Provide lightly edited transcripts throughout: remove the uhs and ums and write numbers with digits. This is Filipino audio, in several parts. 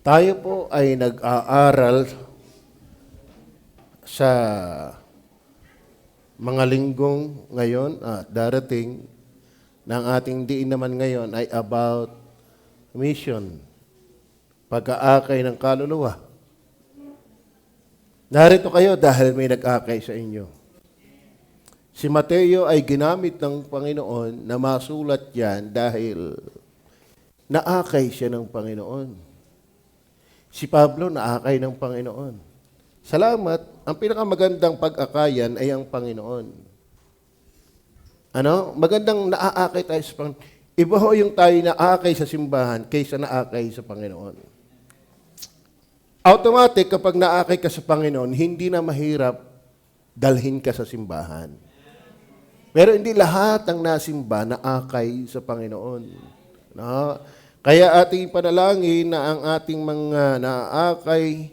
Tayo po ay nag-aaral sa mga linggong ngayon at darating ng ating diin naman ngayon ay about mission, pag-aakay ng kaluluwa. Narito kayo dahil may nag-akay sa inyo. Si Mateo ay ginamit ng Panginoon na masulat yan dahil naakay siya ng Panginoon. Si Pablo naakay ng Panginoon. Salamat, ang pinakamagandang pag-akayan ay ang Panginoon. Magandang naaakay tayo sa Panginoon. Iba ho yung tayo naakay sa simbahan kaysa naakay sa Panginoon. Automatic, kapag naakay ka sa Panginoon, hindi na mahirap dalhin ka sa simbahan. Pero hindi lahat ng nasimba naakay sa Panginoon. No? Kaya ating panalangin na ang ating mga naakay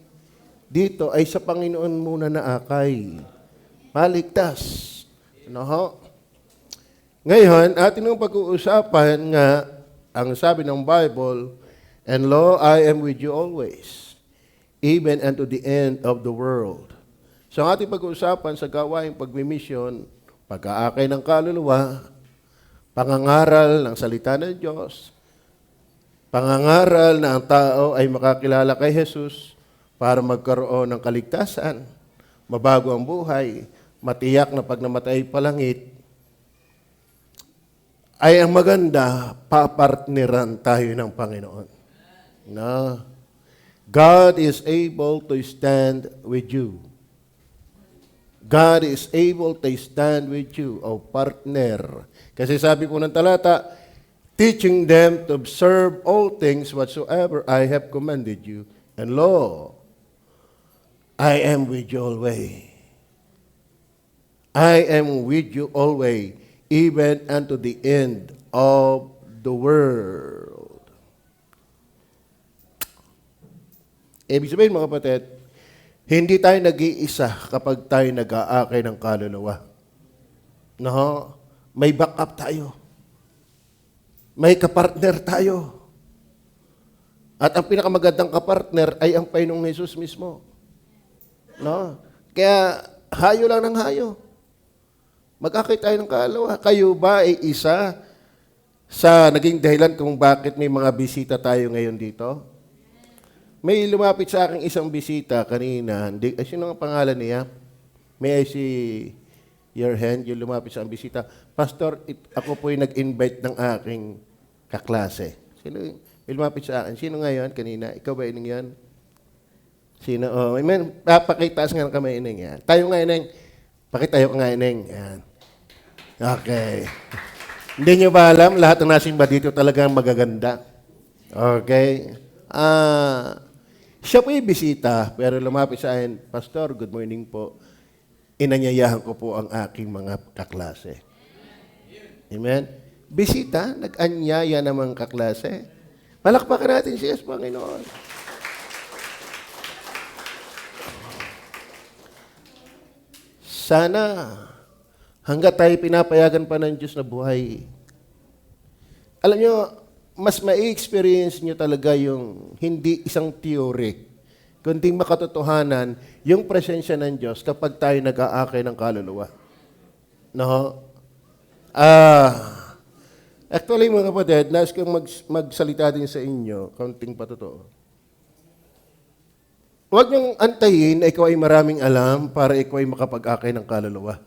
dito ay sa Panginoon muna naakay. Maligtas. Ngayon, atin nung pag-uusapan nga, ang sabi ng Bible, "And lo, I am with you always, even unto the end of the world." So ang ating pag-uusapan sa gawaing pagmimisyon, pag-aakay ng kaluluwa, pangangaral ng salita ng Diyos, pangangaral na ang tao ay makakilala kay Jesus para magkaroon ng kaligtasan, mabago ang buhay, matiyak na pag namatay palangit, ay ang maganda, papartneran tayo ng Panginoon. No? God is able to stand with you. God is able to stand with you, o partner. Kasi sabi po ng talata, teaching them to observe all things whatsoever I have commanded you. And lo, I am with you always. I am with you always, even unto the end of the world. Ibig sabihin, mga kapatid, hindi tayo nag-iisa kapag tayo nag-aakay ng kaluluwa. No? May backup tayo. May kapartner tayo. At ang pinakamagandang kapartner ay ang Panginoong Jesus mismo. No? Kaya hayo lang ng hayo. Mag-akay tayo ng kaluluwa. Kayo ba ay isa sa naging dahilan kung bakit may mga bisita tayo ngayon dito? May lumapit sa akin isang bisita kanina. Sino ang pangalan niya? May I see your hand? Yung lumapit sa aking bisita. Pastor, ako po yung nag-invite ng aking kaklase. Sino may lumapit sa akin? Sino ngayon kanina? Ikaw ba ining yan? Sino? Oh, amen. Pakitaas nga ng kamay ining yan. Tayo nga ining. Pakitayo nga ining. Yan. Okay. Hindi nyo ba alam? Lahat ng nasimba dito talagang magaganda. Okay. Siya po yung bisita, pero lumapit sa akin, Pastor, good morning po. Inanyayahan ko po ang aking mga kaklase. Amen? Bisita, nag-anyaya namang kaklase. Palakpakan natin siya sa Panginoon. Sana, hanggat tayo pinapayagan pa ng Diyos na buhay, alam nyo, mas mai-experience nyo talaga yung hindi isang theory, kundi makatotohanan yung presensya ng Diyos kapag tayo nag-aakay ng kaluluwa. No? Actually, mga kapatid, nais kong magsalita din sa inyo, kaunting patotoo. Huwag niyong antayin na ikaw ay maraming alam para ikaw ay makapag-akay ng kaluluwa.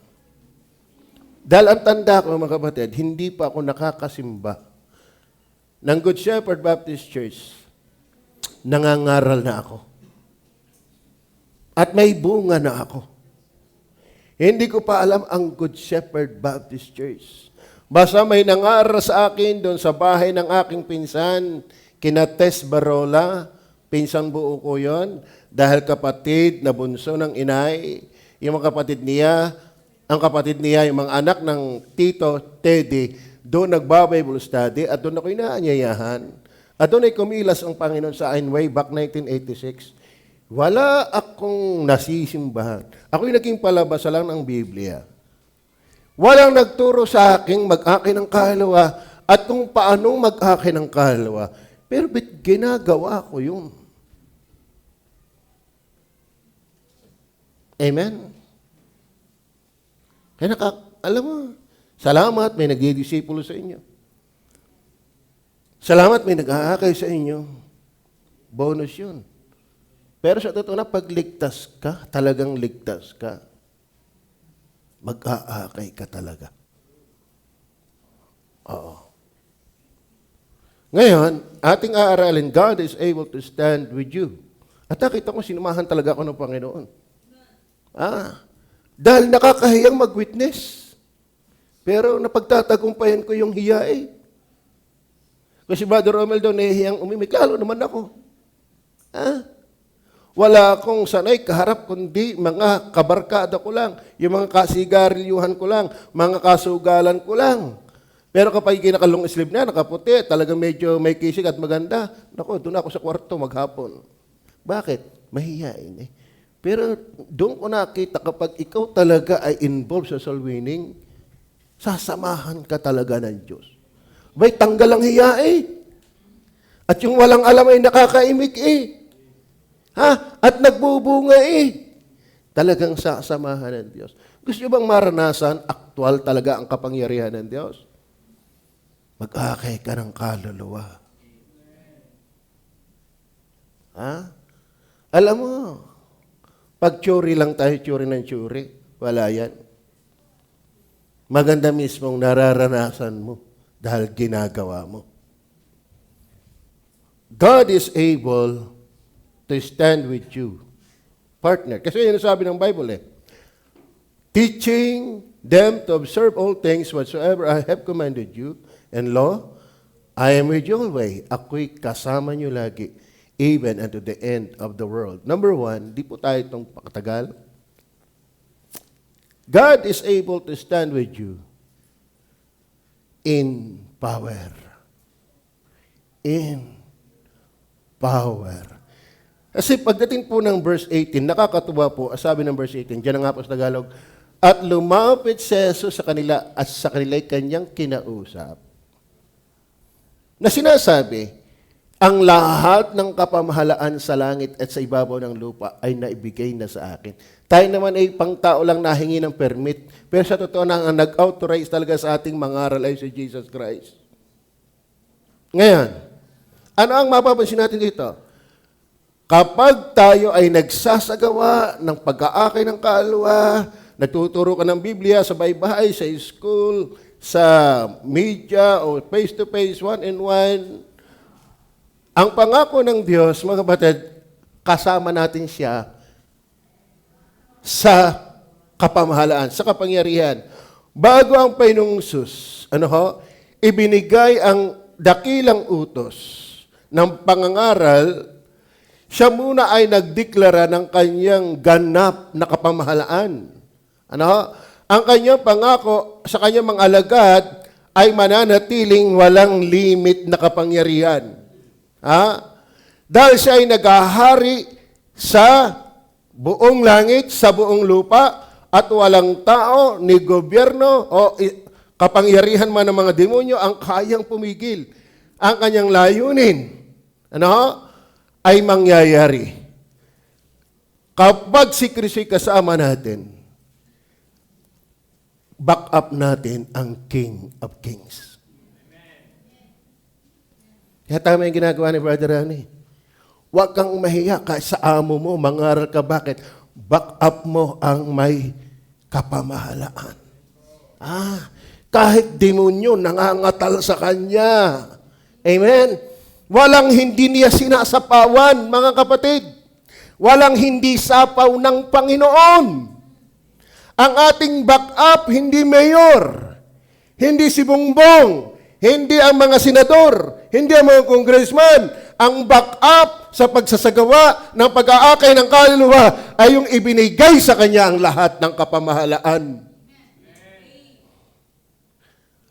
Dahil ang tanda ko, mga kapatid, hindi pa ako nakakasimba ng Good Shepherd Baptist Church, nangangaral na ako. At may bunga na ako. Hindi ko pa alam ang Good Shepherd Baptist Church. Basta may nangaral sa akin doon sa bahay ng aking pinsan, kina Tess Barola, pinsan buo ko yon, dahil kapatid na bunso ng inay, yung mga kapatid niya, ang kapatid niya, yung mga anak ng Tito Teddy, doon nagba-Bible study at doon ako'y naanyayahan. At doon ay kumilas ang Panginoon sa akin way back 1986. Wala akong nasisimbahan. Ako'y naging palabasa lang ng Biblia. Walang nagturo sa akin mag-akay ng kaluluwa at kung paanong mag-akay ng kaluluwa. Pero ginagawa ko yun. Amen? Kaya alam mo, salamat may nagdidisipulo sa inyo. Salamat may nag-aakay sa inyo. Bonus yun. Pero sa totoo na, pag ligtas ka, talagang ligtas ka, mag-aakay ka talaga. Oo. Ngayon, ating aaralin, God is able to stand with you. At nakita ko, sinumahan talaga ako ng Panginoon. Dahil nakakahiyang mag-witness. Pero napagtatagumpayan ko yung hiya eh. Kasi Brother Romel daw, nahihiyang umimik. Lalo naman ako. Wala akong sanay kaharap, kundi mga kabarkada ko lang, yung mga kasigaryuhan ko lang, mga kasugalan ko lang. Pero kapag kinakalong sleeve na, nakaputi, talagang medyo may kisig at maganda, naku, doon ako sa kwarto maghapon. Bakit? Mahihain eh. Pero doon ko nakita, kapag ikaw talaga ay involved sa soul winning, sasamahan ka talaga ng Diyos. May tanggal ang hiya eh. At yung walang alam ay nakakaimik eh. At nagbubunga eh. Talagang sasamahan ng Diyos. Gusto nyo bang maranasan, aktual talaga ang kapangyarihan ng Diyos? Mag-akay ka ng kaluluwa. Alam mo, pag tsuri lang tayo, tsuri ng tsuri, wala yan. Maganda mismong nararanasan mo dahil ginagawa mo. God is able to stand with you. Partner. Kasi yun ang sabi ng Bible eh. Teaching them to observe all things whatsoever I have commanded you, and lo, I am with you always. Ako'y kasama niyo lagi, even unto the end of the world. Number one, di po tayo itong pakatagal. God is able to stand with you in power. In power. Kasi pagdating po ng verse 18, nakakatuwa po, sabi ng verse 18, dyan nga po sa Tagalog, at lumapit si Jesus sa kanila at sa kanila'y kanyang kinausap, na sinasabi, ang lahat ng kapamahalaan sa langit at sa ibabaw ng lupa ay naibigay na sa akin. Tayo naman ay pang-tao lang nahingi ng permit, pero sa totoo na ang nag-authorize talaga sa ating mangaral ay si Jesus Christ. Ngayon, ano ang mapapansin natin dito? Kapag tayo ay nagsasagawa ng pag-aakay ng kaluluwa, nagtuturo ka ng Biblia sa bahay-bahay, sa school, sa media, o face-to-face, one-on-one, ang pangako ng Diyos, mga kapatid, kasama natin siya sa kapamahalaan, sa kapangyarihan. Bago ang Panginoong Sus, ibinigay ang dakilang utos ng pangangaral, siya muna ay nagdeklara ng kanyang ganap na kapamahalaan. Ang kanyang pangako sa kanyang mga alagad ay mananatiling walang limit na kapangyarihan. Dahil siya ay naghahari sa buong langit, sa buong lupa, at walang tao ni gobyerno o kapangyarihan man ng mga demonyo ang kayang pumigil. Ang kanyang layunin, ay mangyayari. Kapag si Kristo'y kasama natin, back up natin ang King of Kings. Kaya tama yung ginagawa ni Brother Rani. Huwag kang mahiya kahit sa amo mo, mangaral ka. Bakit? Back up mo ang may kapamahalaan. Kahit demonyo nangangatal sa kanya. Amen? Walang hindi niya sinasapawan, mga kapatid. Walang hindi sapaw ng Panginoon. Ang ating backup, hindi mayor, hindi si Bongbong, hindi ang mga senador, hindi ang mga congressman. Ang backup sa pagsasagawa ng pag-aakay ng kaluluwa ay yung ibinigay sa kanya ang lahat ng kapamahalaan.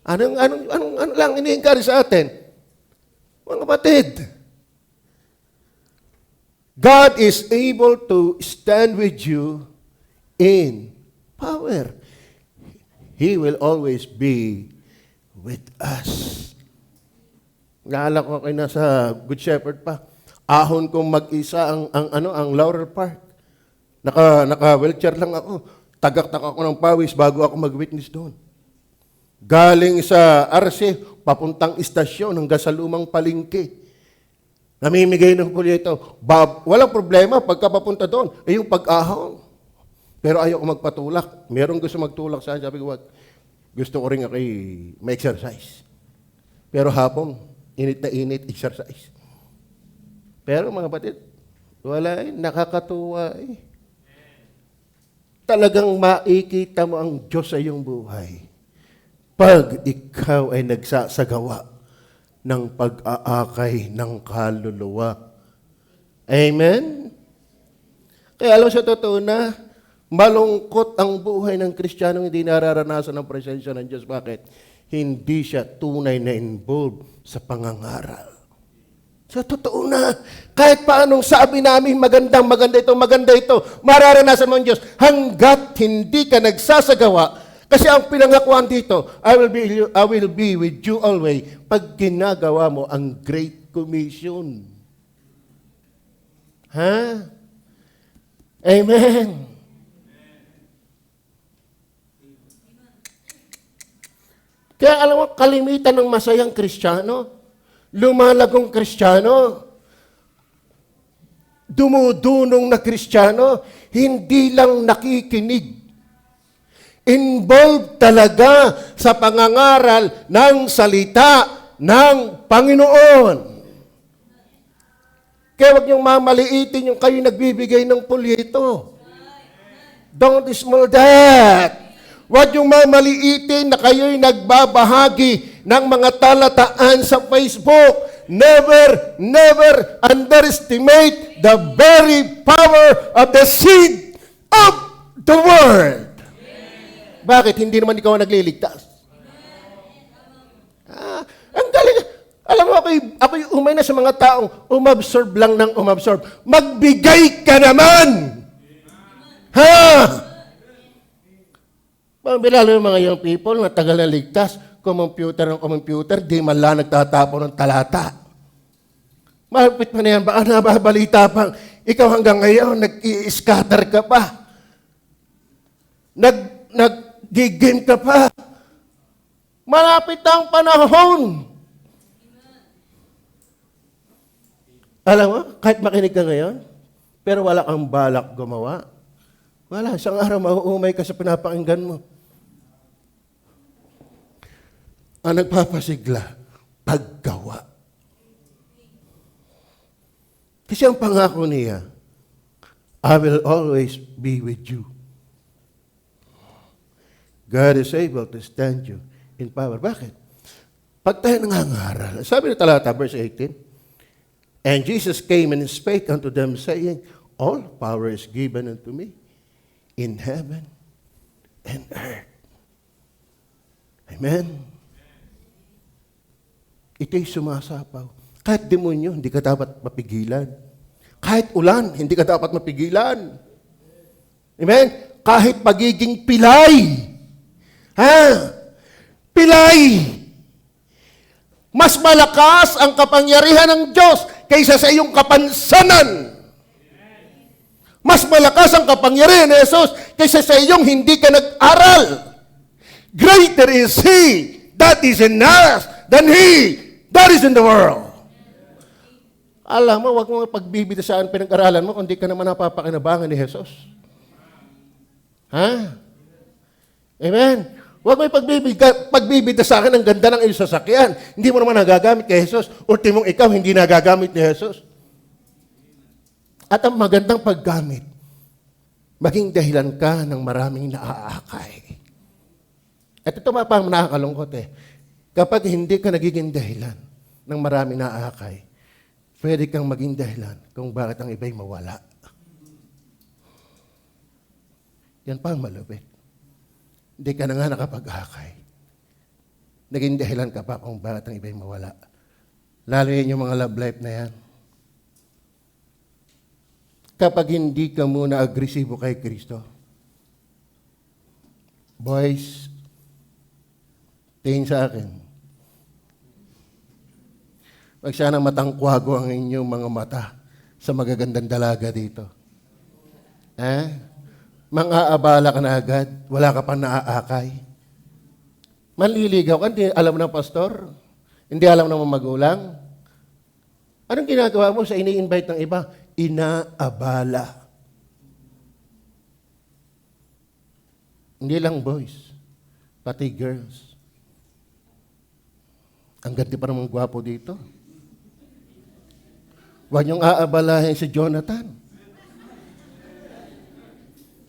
Ano lang iniingkari sa atin? Mga kapatid, God is able to stand with you in power. He will always be with us. Naalala ko kayo nasa Good Shepherd pa. Ahon kong mag-isa ang Laurel Park. Naka-wheelchair lang ako. Tagaktak ako ng pawis bago ako mag-witness doon. Galing sa RC, papuntang istasyon hanggang sa lumang palengke. Namimigay ng pulyeto. Walang problema pagka papunta doon. Yung pag-ahon. Pero ayaw ko magpatulak. Merong gusto magtulak sa akin. Sabi ko, wag. Gusto ko rin ako ma-exercise. Pero hapon, init na init, exercise. Pero mga batid, wala nakakatuwa Talagang makikita mo ang Diyos sa iyong buhay pag ikaw ay nagsasagawa ng pag-aakay ng kaluluwa. Amen? Kaya alam sa totoo na, malungkot ang buhay ng Kristiyanong hindi nararanasan ng presensya ng Diyos. Bakit? Hindi siya tunay na involved sa pangangaral. Sa totoo na, kahit paanong sabi namin, maganda ito, mararanasan mo ang Diyos hanggat hindi ka nagsasagawa. Kasi ang pinangakuan dito, I will be with you always pag ginagawa mo ang Great Commission. Ha? Amen. Kaya alam mo, kalimitan ng masayang Kristiyano, lumalagong Kristiyano, dumudunong na Kristiyano, hindi lang nakikinig. Involved talaga sa pangangaral ng salita ng Panginoon. Kaya huwag niyong mamaliitin yung kayo nagbibigay ng pulyeto. Don't small that. Huwag niyong mamaliitin na kayo'y nagbabahagi ng mga talataan sa Facebook. Never underestimate the very power of the seed of the word. Bakit? Hindi naman ikaw nagliligtas. Ang galing. Alam mo, ako'y umay na sa mga taong umabsorb lang ng umabsorb. Magbigay ka naman! Ha? Lalo yung mga young people na tagal na ligtas, computer, di man lang nagtatapon ng talata. Malapit pa na yan, baka nababalita pang, ikaw hanggang ngayon, nag-i-scatter ka pa. Nag-gigim ka pa. Malapit ang panahon. Alam mo, kahit makinig ka ngayon, pero wala kang balak gumawa. Wala, isang araw mauumay ka sa pinapakinggan mo. Ang nagpapasigla, paggawa. Kasi ang pangako niya, I will always be with you. God is able to stand you in power. Bakit? Pag tayo nangangaral, sabi na talata, verse 18, and Jesus came and spake unto them, saying, all power is given unto me in heaven and earth. Amen? Ito'y sumasapaw. Kahit demonyo, hindi ka dapat mapigilan. Kahit ulan, hindi ka dapat mapigilan. Amen? Kahit pagiging pilay. Pilay! Mas malakas ang kapangyarihan ng Diyos kaysa sa iyong kapansanan. Mas malakas ang kapangyarihan ni Jesus kaysa sa iyong hindi ka nag-aral. Greater is He that is in us than He that is in the world. Alam mo, huwag mo pagbibida saan pinag-aralan mo kung di ka naman napapakinabangan ni Jesus. Amen? Huwag mo pagbibida sa akin ang ganda ng iyong sasakyan. Hindi mo naman nagagamit kay Jesus. Ultimong ikaw, hindi nagagamit ni Jesus. At ang magandang paggamit, maging dahilan ka ng maraming naaakay. At ito pa ang nakakalungkot Kapag hindi ka nagiging dahilan ng maraming naaakay, pwede kang maging dahilan kung bakit ang iba'y mawala. Yan pa ang malupit. Hindi ka na nga nakapag-akay. Naging dahilan ka pa kung bakit ang iba'y mawala. Lalo yan yung mga love life na yan. Kapag hindi ka muna agresibo kay Kristo, boys, tingin sa akin, wag sanang matangkwago ang inyong mga mata sa magagandang dalaga dito. Mang-aabala ka na agad, wala ka pang naaakay. Manliligaw ka, hindi alam ng pastor, hindi alam ng mga magulang. Anong ginagawa mo sa ini-invite ng iba? Inaabala. Hindi lang boys, pati girls. Ang ganda pa namang gwapo dito. Huwag niyong aabalahin si Jonathan.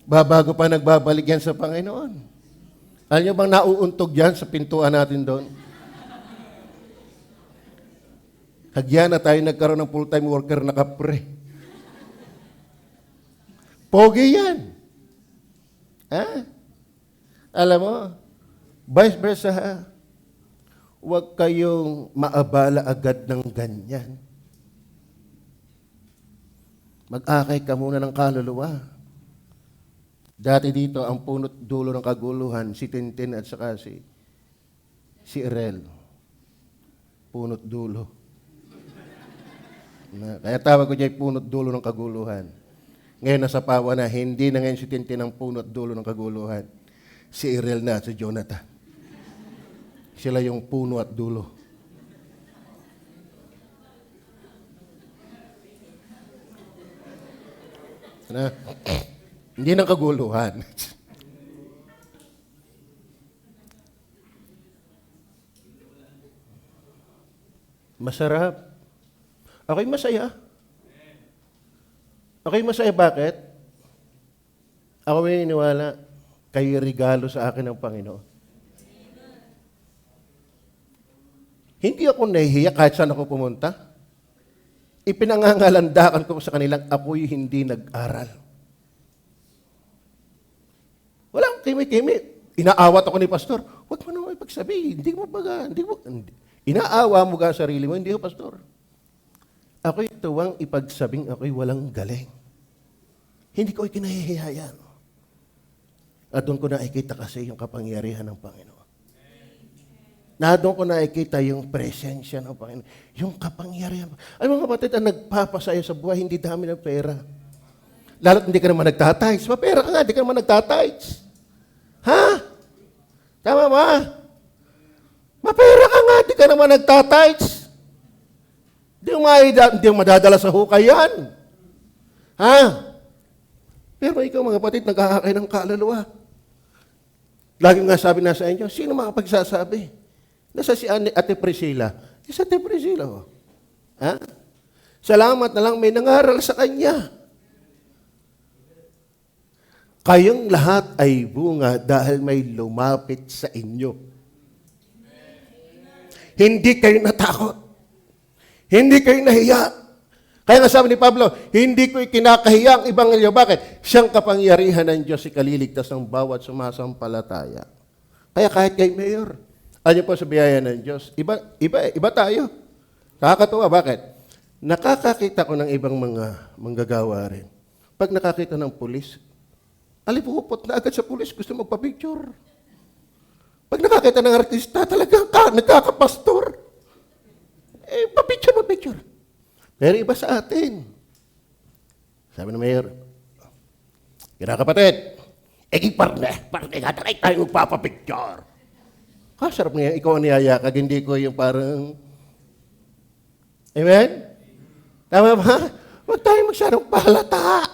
Babago pa nagbabalik yan sa Panginoon. Alam niyo bang nauuntog yan sa pintuan natin doon? Hagyan na tayo nagkaroon ng full-time worker na kapre. Pogi yan. Alam mo, vice versa, huwag kayong maabala agad ng ganyan. Mag-akay ka muna ng kaluluwa. Dati dito, ang punot dulo ng kaguluhan, si Tintin at saka si Erel. Punot dulo. Kaya tawag ko niya punot dulo ng kaguluhan. Ngayon nasa pawa na, hindi na ngayon si Tintin ang punot dulo ng kaguluhan. Si Erel na at si Jonathan. Sila yung puno at dulo. Na? Hindi ng kaguluhan. Masarap. Ako'y masaya. Ako'y masaya. Bakit? Ako may iniwala. Kayo'y regalo sa akin ng Panginoon. Hindi ako nahihiya kahit saan ako pumunta. Ipinangangalandakan ko sa kanilang ako'y hindi nag-aral. Walang kimi-kimi. Inaawat ako ni pastor. Huwag mo naman ipagsabi. Hindi mo baga. Inaawa mo ka sarili mo. Hindi ko, pastor. Ako'y tuwang ipagsabing ako'y walang galing. Hindi ko ikinahihiyayan. At doon ko nakikita kasi yung kapangyarihan ng Panginoon. Na doon ko nakikita yung presensya ng Panginoon. Yung kapangyarihan. Ay mga kapatid, ang nagpapasaya sa buhay, hindi dami ng pera. Lalo't hindi ka naman nagtatights. Mapera ka nga, hindi ka naman nagtatights. Ha? Tama ba? Mapera ka nga, hindi ka naman nagtatights. Hindi mo madadala sa hukay yan. Ha? Pero ikaw mga kapatid, nag-aakay ng kaluluwa. Laging nga sabi na sa inyo, sino makapagsasabi? Nasa si Ate Priscilla. Sa Ate Priscilla. Oh. Ha? Salamat na lang may nangaral sa kanya. Kayong lahat ay bunga dahil may lumapit sa inyo. Hindi kayo natakot. Hindi kayo nahiya. Kaya nga sabi ni Pablo, hindi ko ikinakahiya ang Ebanghelyo. Bakit? Siyang kapangyarihan ng Diyos ikaliligtas ng bawat sumasampalataya. Kaya kahit kay Mayor, ano po sa biyaya ng Diyos, iba tayo. Nakakatuwa. Bakit? Nakakakita ko ng ibang mga manggagawa rin. Pag nakakita ng pulis, alipupot na agad sa pulis, gusto magpa-picture. Pag nakakita ng artista, talagang nagkakapastor. Pa-picture. Pero iba sa atin. Sabi ng mayor, kapatid, partner, tayo tayo magpapapicture. Sarap niya, ikaw ang niyayakag, hindi ko yung parang, amen? Tama ba? Huwag tayo masyadong pahalata.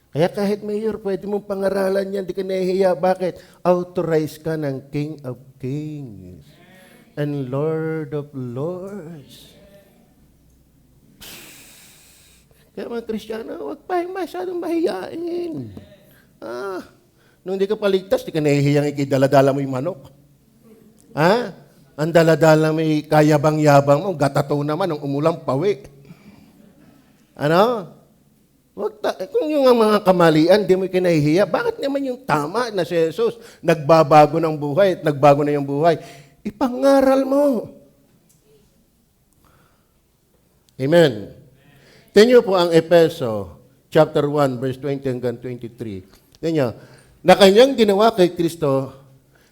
Kaya kahit mayor, pwede mong pangaralan yan, di ka nahihiya. Bakit? Authorized ka ng King of Kings and Lord of Lords. Kaya mga Kristiyano, huwag pa masyadong mahiyain. Nung di ka paligtas, di ka nahihiyang ikidaladala mo yung manok. Ang daladala mo kayabang-yabang mo, gatato naman, ang umulang pawi. Ano? Kung yung mga kamalian, di mo kinahihiya, bakit naman yung tama na si Jesus, nagbabago ng buhay at nagbago na yung buhay? Ipangaral mo. Amen. Tingnan po ang Efeso, chapter 1, verse 20 hanggang 23. Tingnan, na kanyang ginawa kay Kristo,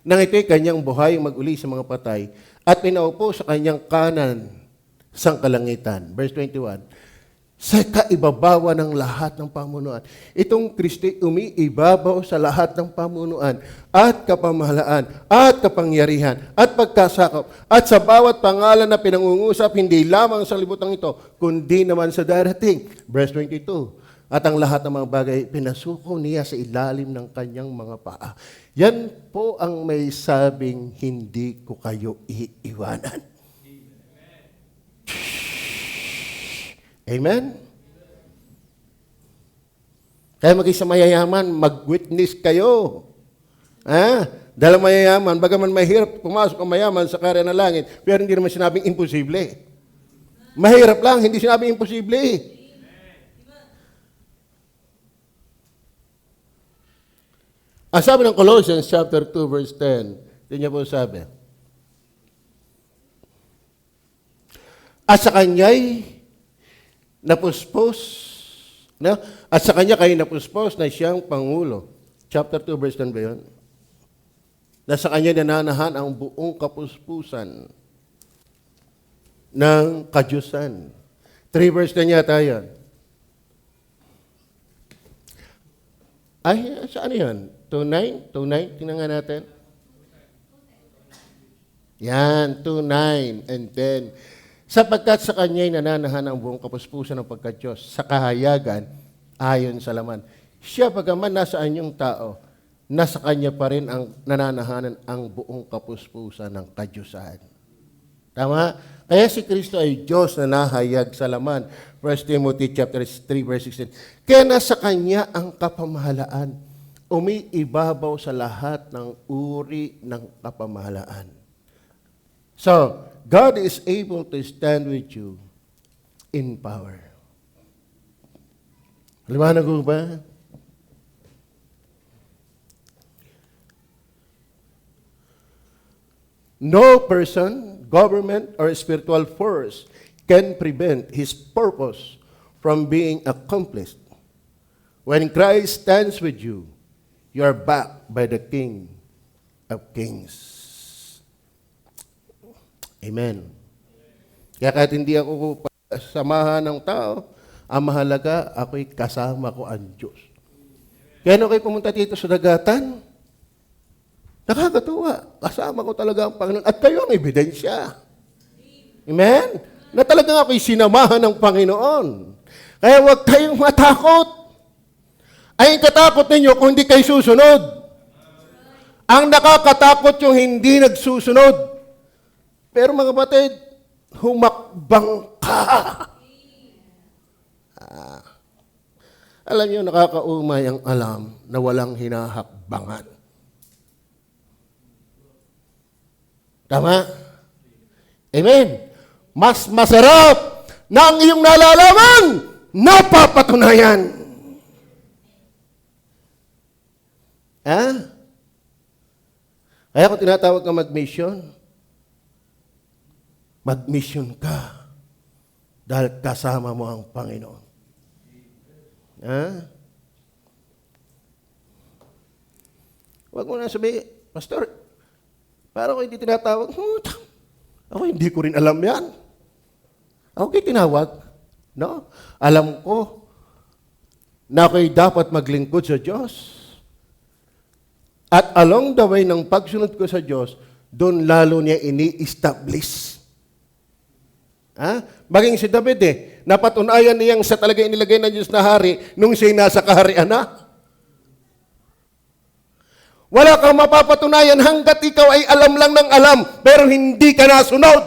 nang ito'y kanyang buhay mag-uli sa mga patay, at pinaupo sa kanyang kanan sang kalangitan. Verse 21. sa kaibabawan ng lahat ng pamunuan. Itong Kristo umiibabaw sa lahat ng pamunuan at kapamahalaan at kapangyarihan at pagkasakop at sa bawat pangalan na pinangungusap, hindi lamang sa libutan ito, kundi naman sa darating. Verse 22. At ang lahat ng mga bagay, pinasuko niya sa ilalim ng kanyang mga paa. Yan po ang may sabing, hindi ko kayo iiwanan. Amen? Kaya maging sa mayayaman, mag-witness kayo. Dahil mayayaman, bagaman mahirap pumasok ang mayaman sa karya ng langit, pero hindi naman sinabing imposible. Mahirap lang, hindi sinabing imposible. Ang sabi ng Colossians chapter 2 verse 10, tingnan po sabi, at sa kanya'y napuspos, no? At sa kanya kayo napuspos na siyang Pangulo. Chapter 2 verse 10 ba yun? Na sa kanya nananahan ang buong kapuspusan ng kadyusan. 3 verse 10 yata yan. Ay, saan yan? 2.9? 2.9? Tingnan nga natin. Yan, 2.9 and 10. Sapagkat sa kanya'y nananahan ang buong kapuspusan ng pagkadyos, sa kahayagan, ayon sa laman. Siya, pagaman nasaan yung tao, nasa kanya pa rin ang nananahanan ang buong kapuspusan ng kadyusan. Tama? Kaya si Kristo ay Diyos na nahayag sa laman. 1 Timothy chapter 3, verse 16. Kaya nasa kanya ang kapamahalaan. Umiibabaw sa lahat ng uri ng kapamahalaan. So, God is able to stand with you in power. Liwanag ko ba? No person, government, or spiritual force can prevent His purpose from being accomplished. When Christ stands with you, you are backed by the King of Kings. Amen. Kaya kahit hindi ako samahan ng tao, ang mahalaga, ako'y kasama ko ang Diyos. Kaya nung kayo pumunta dito sa dagatan, nakakatuwa. Kasama ko talaga ang Panginoon. At kayo ang ebidensya. Amen? Na talagang ako'y sinamahan ng Panginoon. Kaya huwag kayong matakot. Ay katakot ninyo kung hindi kayo susunod. Ang nakakatakot yung hindi nagsusunod. Pero mga kapatid, humakbang ka. Alam niyo, nakakaumay ang alam na walang hinahakbangan. Tama? Amen. Mas masarap na ang iyong nalalaman, napapatunayan. Kaya kung tinatawag ka mag-mission ka dahil kasama mo ang Panginoon. Huwag mo na sabihin, Pastor, parang ako hindi tinatawag. Ako hindi ko rin alam yan. Ako kayo tinawag. No? Alam ko na ako'y dapat maglingkod sa Diyos. At along the way ng pagsunod ko sa Diyos, doon lalo niya ini-establish. Maging si David napatunayan niyang sa talaga inilagay ng Diyos na hari nung siya'y nasa kaharian na. Wala kang mapapatunayan hanggat ikaw ay alam lang ng alam, pero hindi ka nasunod.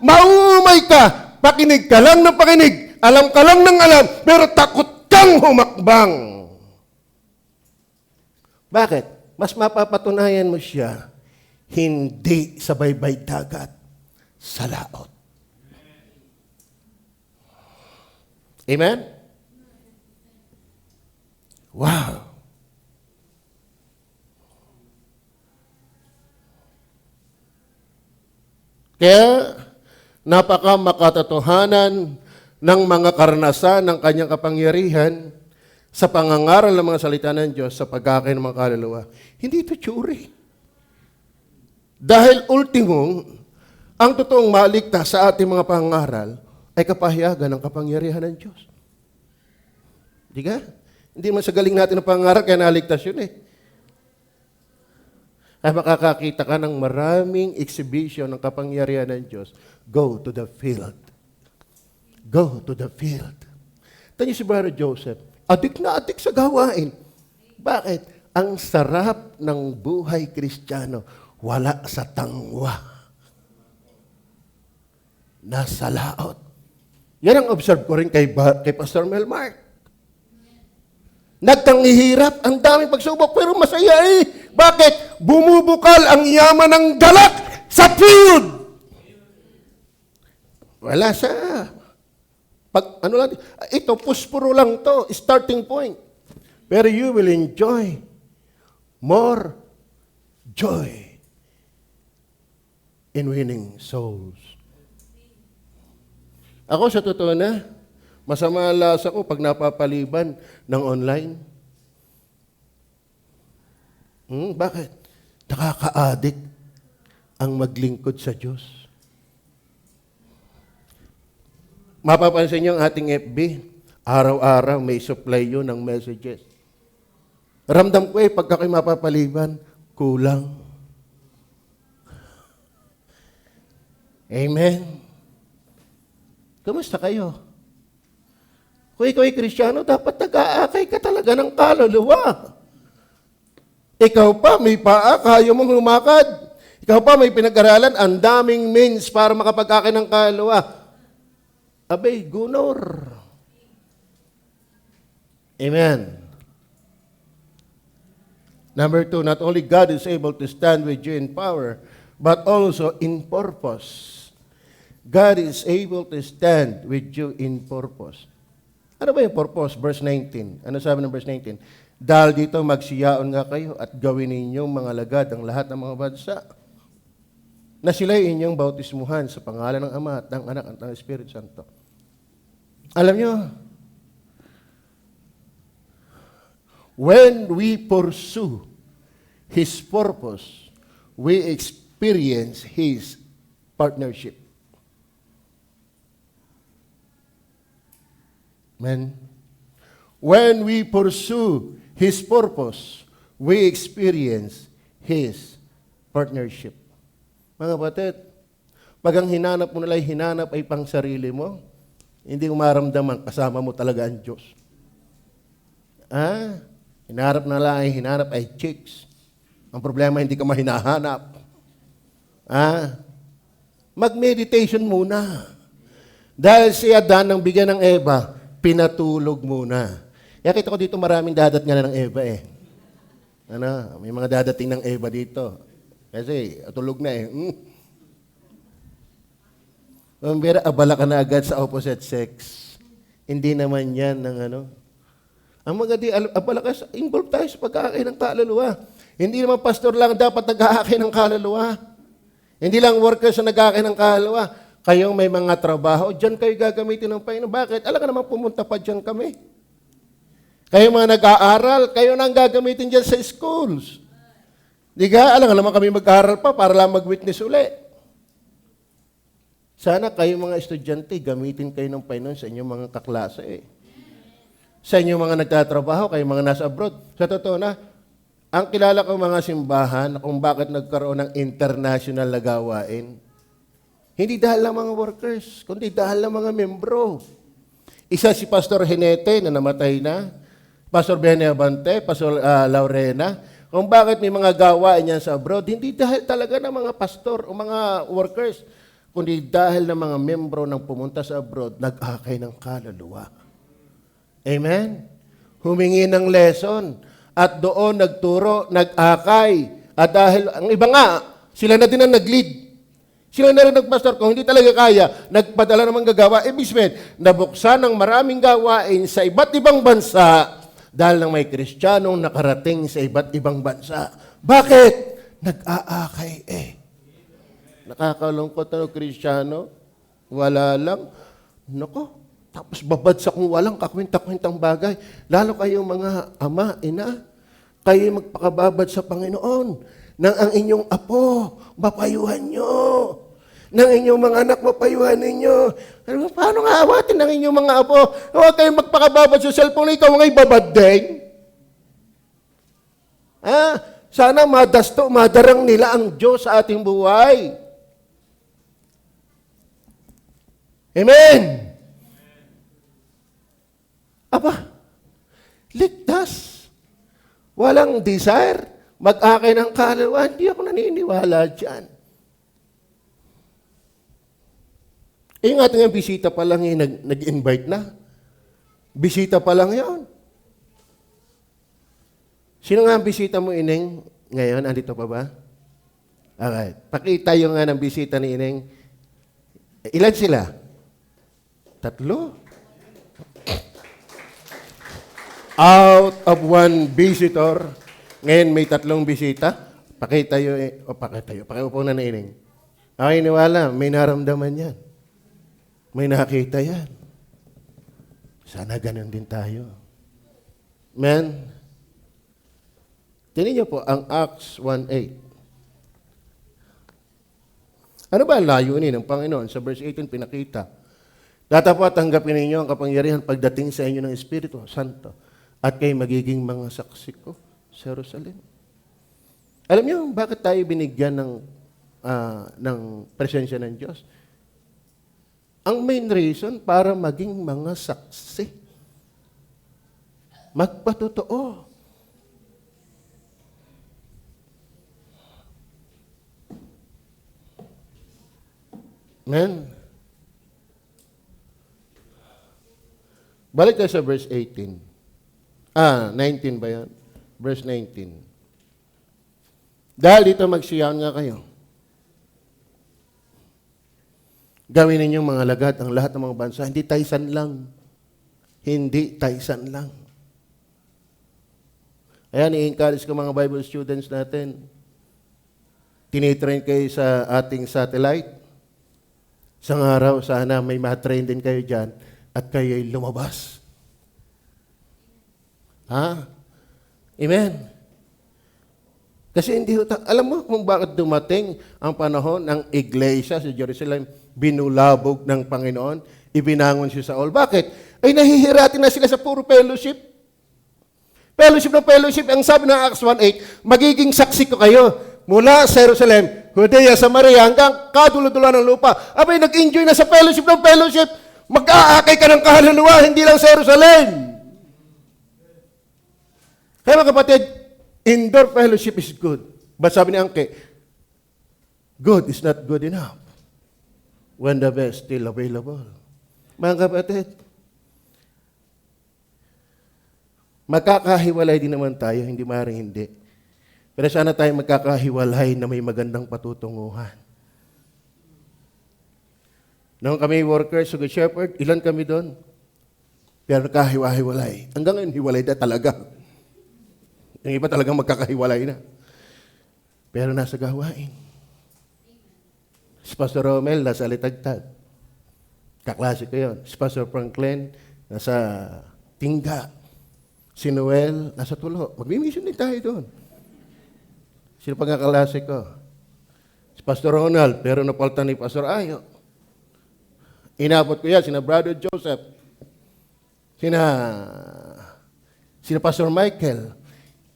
Maumay ka, pakinig ka lang ng pakinig, alam ka lang ng alam, pero takot kang humakbang. Bakit? Mas mapapatunayan mo siya, hindi sa baybay dagat, sa laot. Amen? Wow! Kaya, napaka makatotohanan ng mga karanasan ng kanyang kapangyarihan sa pangangaral ng mga salita ng Diyos sa pagkakain ng mga kaluluwa. Hindi ito tsuri. Dahil ultimo, ang totoong maligtas sa ating mga pangaral ay kapahayagan ng kapangyarihan ng Diyos. Di ka? Hindi man sa galing natin ng pangarap, kaya naligtas yun eh. Ay makakakita ka ng maraming exhibition ng kapangyarihan ng Diyos. Go to the field. Go to the field. Tanyo si Brother Joseph, adik na adik sa gawain. Bakit? Ang sarap ng buhay Kristiyano, wala sa tangwa. Nasa laot. Yan ang observe ko rin kay Pastor Melmark. Nagtanghihirap, ang daming pagsubok, pero masaya eh. Bakit? Bumubukal ang yaman ng galak sa field. Wala siya. Ito, puspuro lang to, starting point. Pero you will enjoy more joy in winning souls. Ako sa totoo na, masama ang lasa ko pag napapaliban ng online. Bakit? Nakaka-addict ang maglingkod sa Diyos. Mapapansin niyo ang ating FB, araw-araw may supply yun ng messages. Ramdam ko pagka kayo mapapaliban, kulang. Amen. Kumusta kayo? Kung ikaw ay Kristiyano, dapat nag-aakay ka talaga ng kaluluwa. Ikaw pa, may paa, kaya mong lumakad. Ikaw pa, may pinag-aralan, ang daming means para makapag-akay ng kaluluwa. Abay, gunor. Amen. Number 2, not only God is able to stand with you in power, but also in purpose. God is able to stand with you in purpose. Ano ba yung purpose? Verse 19. Ano sabi ng verse 19? Dahil dito magsiyaon nga kayo at gawin ninyong mga lagad ang lahat ng mga bansa na sila'y inyong bautismuhan sa pangalan ng Ama at ng Anak at ng Espiritu Santo. Alam nyo, when we pursue His purpose, we experience His partnership. Amen. When we pursue His purpose, we experience His partnership. Mga kapatid, pag ang hinanap mo nila hinanap ay pang sarili mo, hindi mo maramdaman kasama mo talaga ang Diyos. Hinanap na lang ay hinanap ay chicks. Ang problema, hindi ka mahinahanap. Mag-meditation muna. Dahil si Adan nang bigyan ng Eva, pinatulog muna. Kaya kita ko dito maraming dadat nga na ng Eva eh. May mga dadating ng Eva dito. Kasi tulog na eh. Pero abala ka na agad sa opposite sex. Hindi naman yan ng Ang maganda, abala ka, involved tayo sa pag-aakay ng kaluluwa. Hindi naman pastor lang dapat nag-aakay ng kaluluwa. Hindi lang workers na nag-aakay ng kaluluwa. Kayong may mga trabaho, dyan kayo gagamitin ng Panginoon. Bakit? Alam ka naman pumunta pa dyan kami. Kayo mga nag-aaral, kayo na ang gagamitin dyan sa schools. Di ka? Alam ka naman kami mag-aaral pa para lang mag-witness uli. Sana kayo mga estudyante, gamitin kayo ng Panginoon sa inyong mga kaklase. Sa inyong mga nagtatrabaho, kayo mga nasa abroad. Sa totoo na, ang kilala ko mga simbahan kung bakit nagkaroon ng international na gawain, hindi dahil ng mga workers, kundi dahil ng mga membro. Isa si Pastor Hinete na namatay na, Pastor Benevante, Pastor Laurena. Kung bakit may mga gawain niyan sa abroad, hindi dahil talaga ng mga pastor o mga workers, kundi dahil ng mga membro ng pumunta sa abroad, nag-akay ng kaluluwa. Amen? Humingi ng lesson at doon nagturo, nag-akay. At dahil, ang iba nga, sila na din ang nag-lead. Sila na rin nagpastor, kung hindi talaga kaya, nagpadala naman gagawa. Ibig sabihin, nabuksan ng maraming gawain sa iba't ibang bansa dahil nang may Kristiyanong nakarating sa iba't ibang bansa. Bakit? Nag-aakay Nakakalungkot na Kristiyano, wala lang. Nako, tapos babad sa kung walang kakwenta-kwentang bagay. Lalo kayong mga ama, ina, kayo magpakababad sa Panginoon nang ang inyong apo, mapayuhan nyo. ng inyong mga anak, mapayuhan ninyo. Paano nga awatin ng inyong mga apo? Huwag kayong magpakababad sa cellphone, ikaw nga'y babad din. Sana madasto, madarang nila ang Diyos sa ating buhay. Amen! Aba, ligtas. Walang desire. Mag-akin ng kaluluwa. Hindi ako naniniwala dyan. Yung ating bisita pa lang yung nag-invite na. Bisita pa lang yun. Sino nga ang bisita mo, Ineng? Ngayon, andito pa ba? Okay. Pakita yung nga ng bisita ni Ineng. Ilan sila? 3. Out of 1 visitor, ngayon may 3 bisita. Pakita yung, pakiupo na ni Ineng. Okay, niwala, may naramdaman yan. May nakita yan. Sana ganun din tayo. Amen? Tingnan niyo po ang Acts 1:8. Ano ba ang layunin ng Panginoon? Sa verse 18 pinakita. Datapat tanggapin ninyo ang kapangyarihan pagdating sa inyo ng Espiritu Santo at kayo magiging mga saksi ko sa Jerusalem. Alam niyo bakit tayo binigyan ng presensya ng Diyos? Ang main reason para maging mga saksi. Magpatotoo. Amen. Balik tayo sa verse 18. 19 ba yan? Verse 19. Dahil dito magsiyaon nga kayo. Gawin ninyong mga lagad ang lahat ng mga bansa. Hindi taysan lang. Hindi taysan lang. Ayan, i-encourage ko mga Bible students natin. Tinitrain kayo sa ating satellite. Isang araw, sana may matrain din kayo dyan at kayo'y lumabas. Amen? Kasi hindi, alam mo kung bakit dumating ang panahon ng iglesia sa Jerusalem, binulabog ng Panginoon, ibinangon si Saul. Bakit? Ay nahihiratin na sila sa puro fellowship. Fellowship ng fellowship, ang sabi ng Acts 1:8, magiging saksi ko kayo mula sa Jerusalem, Judea, Samaria, hanggang kadulo-dulo ng lupa. Abay, nag-enjoy na sa fellowship ng fellowship. Mag-aakay ka ng kaluluwa, hindi lang sa Jerusalem. Kaya mga kapatid, indoor fellowship is good. But sabi ni Angke, good is not good enough when the best still available. Mga kapatid, magkakahiwalay din naman tayo, hindi maaaring hindi. Pero sana tayo magkakahiwalay na may magandang patutunguhan. Noong kami workers sa Good Shepherd, ilan kami doon? Pero nagkahiwa-hiwalay. Hanggang ngayon, hiwalay na talaga. Yung iba talagang magkakahiwalay na. Pero nasa gawain. Si Pastor Romel, nasa Alitagtag. Kaklase ko yun. Si Pastor Franklin, nasa Tingga. Si Noel, nasa Tulo. Mag-mission din tayo doon. Sino pang kaklase ko? Si Pastor Ronald, pero napaltan ni Pastor Ayo. Inabot ko yan, sina Brother Joseph. Sina Pastor Michael.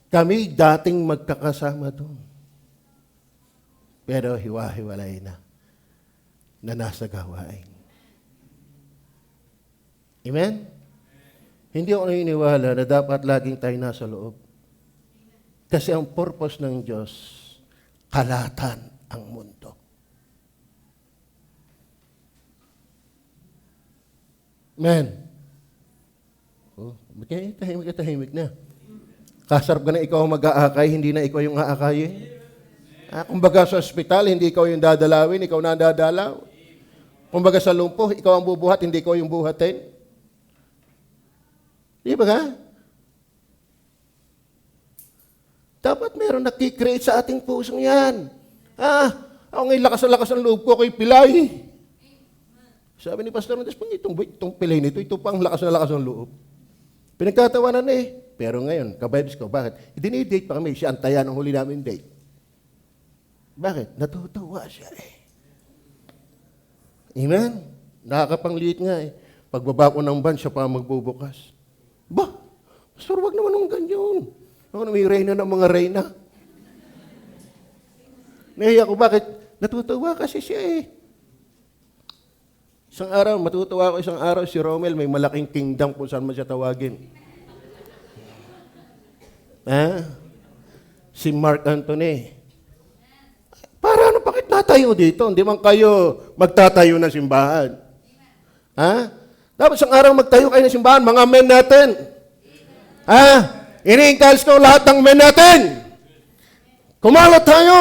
Kami dating magkakasama doon. Pero hiwa-hiwalay na nasa gawain. Amen? Hindi ako naniniwala na dapat laging tayo nasa loob. Kasi ang purpose ng Diyos, kalatan ang mundo. Amen. Tahimik na. Kasarap ka na ikaw ang mag-aakay, hindi na ikaw yung aakayin. Kumbaga sa ospital, hindi ikaw yung dadalawin, ikaw na ang dadalaw. Kumbaga sa lumpo, ikaw ang bubuhat, hindi ikaw yung buhatin. Di ba ka? Dapat meron nakikreate sa ating pusong yan. Ako ngayon lakas ng loob ko, ako'y pilay. Sabi ni Pastor Mendes, itong pilay nito, ito pang lakas ng loob. Pinagtatawanan na eh. Pero ngayon, kabibes ko, bakit? Idinidate pa kami, siya antayan ang huli namin date. Bakit? Natutuwa siya eh. Amen? Nakakapangliit nga eh. Pagbaba ko ng van, siya pa magbubukas. Ba? Pastor, wag naman ng ganyan. Ako na may reyna ng mga reyna. Nahiya ko, bakit? Natutuwa kasi siya eh. Matutuwa ako isang araw, si Romel, may malaking kingdom kung saan man siya tawagin. Ha? Si Mark Anthony. Para ano, bakit natayo dito? Hindi man kayo magtatayo ng simbahan. Ha? Dapat isang araw magtayo kayo ng simbahan, mga men natin. Ha? Ini-encourage ko lahat ng men natin. Kumalat tayo.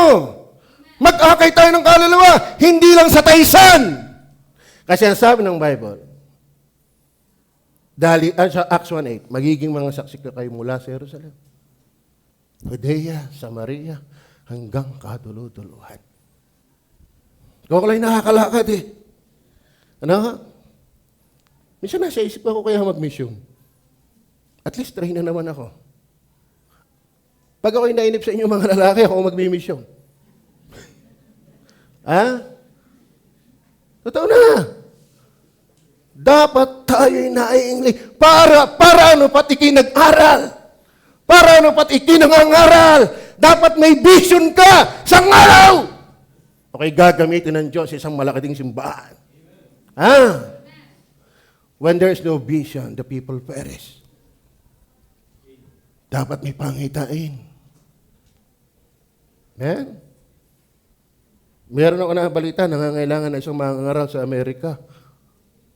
Mag-akay tayo ng kaluluwa, hindi lang sa taisan. Kasi ang sabi ng Bible, sa Acts 1:8, magiging mga saksi ka kayo mula sa Jerusalem, Judea, Samaria, hanggang kaduluduluhan. Kung ako lang nakakalakad eh. Ano? Minsan nasa isip ako kaya mag-mission. At least try na naman ako. Pag ako'y nainip sa inyo mga lalaki, ako mag-mission. Ha? Totoo na. Dapat tayo'y naiingli. Para ano pati nag-aral? Para ano pati nangangaral? Dapat may vision ka sa araw. Okay, gagamitin ng Diyos isang malaking simbahan. Ha? When there's no vision, the people perish. Dapat may pangitain. Amen? Meron ako na balita, nangangailangan ng isang mangangaral sa Amerika.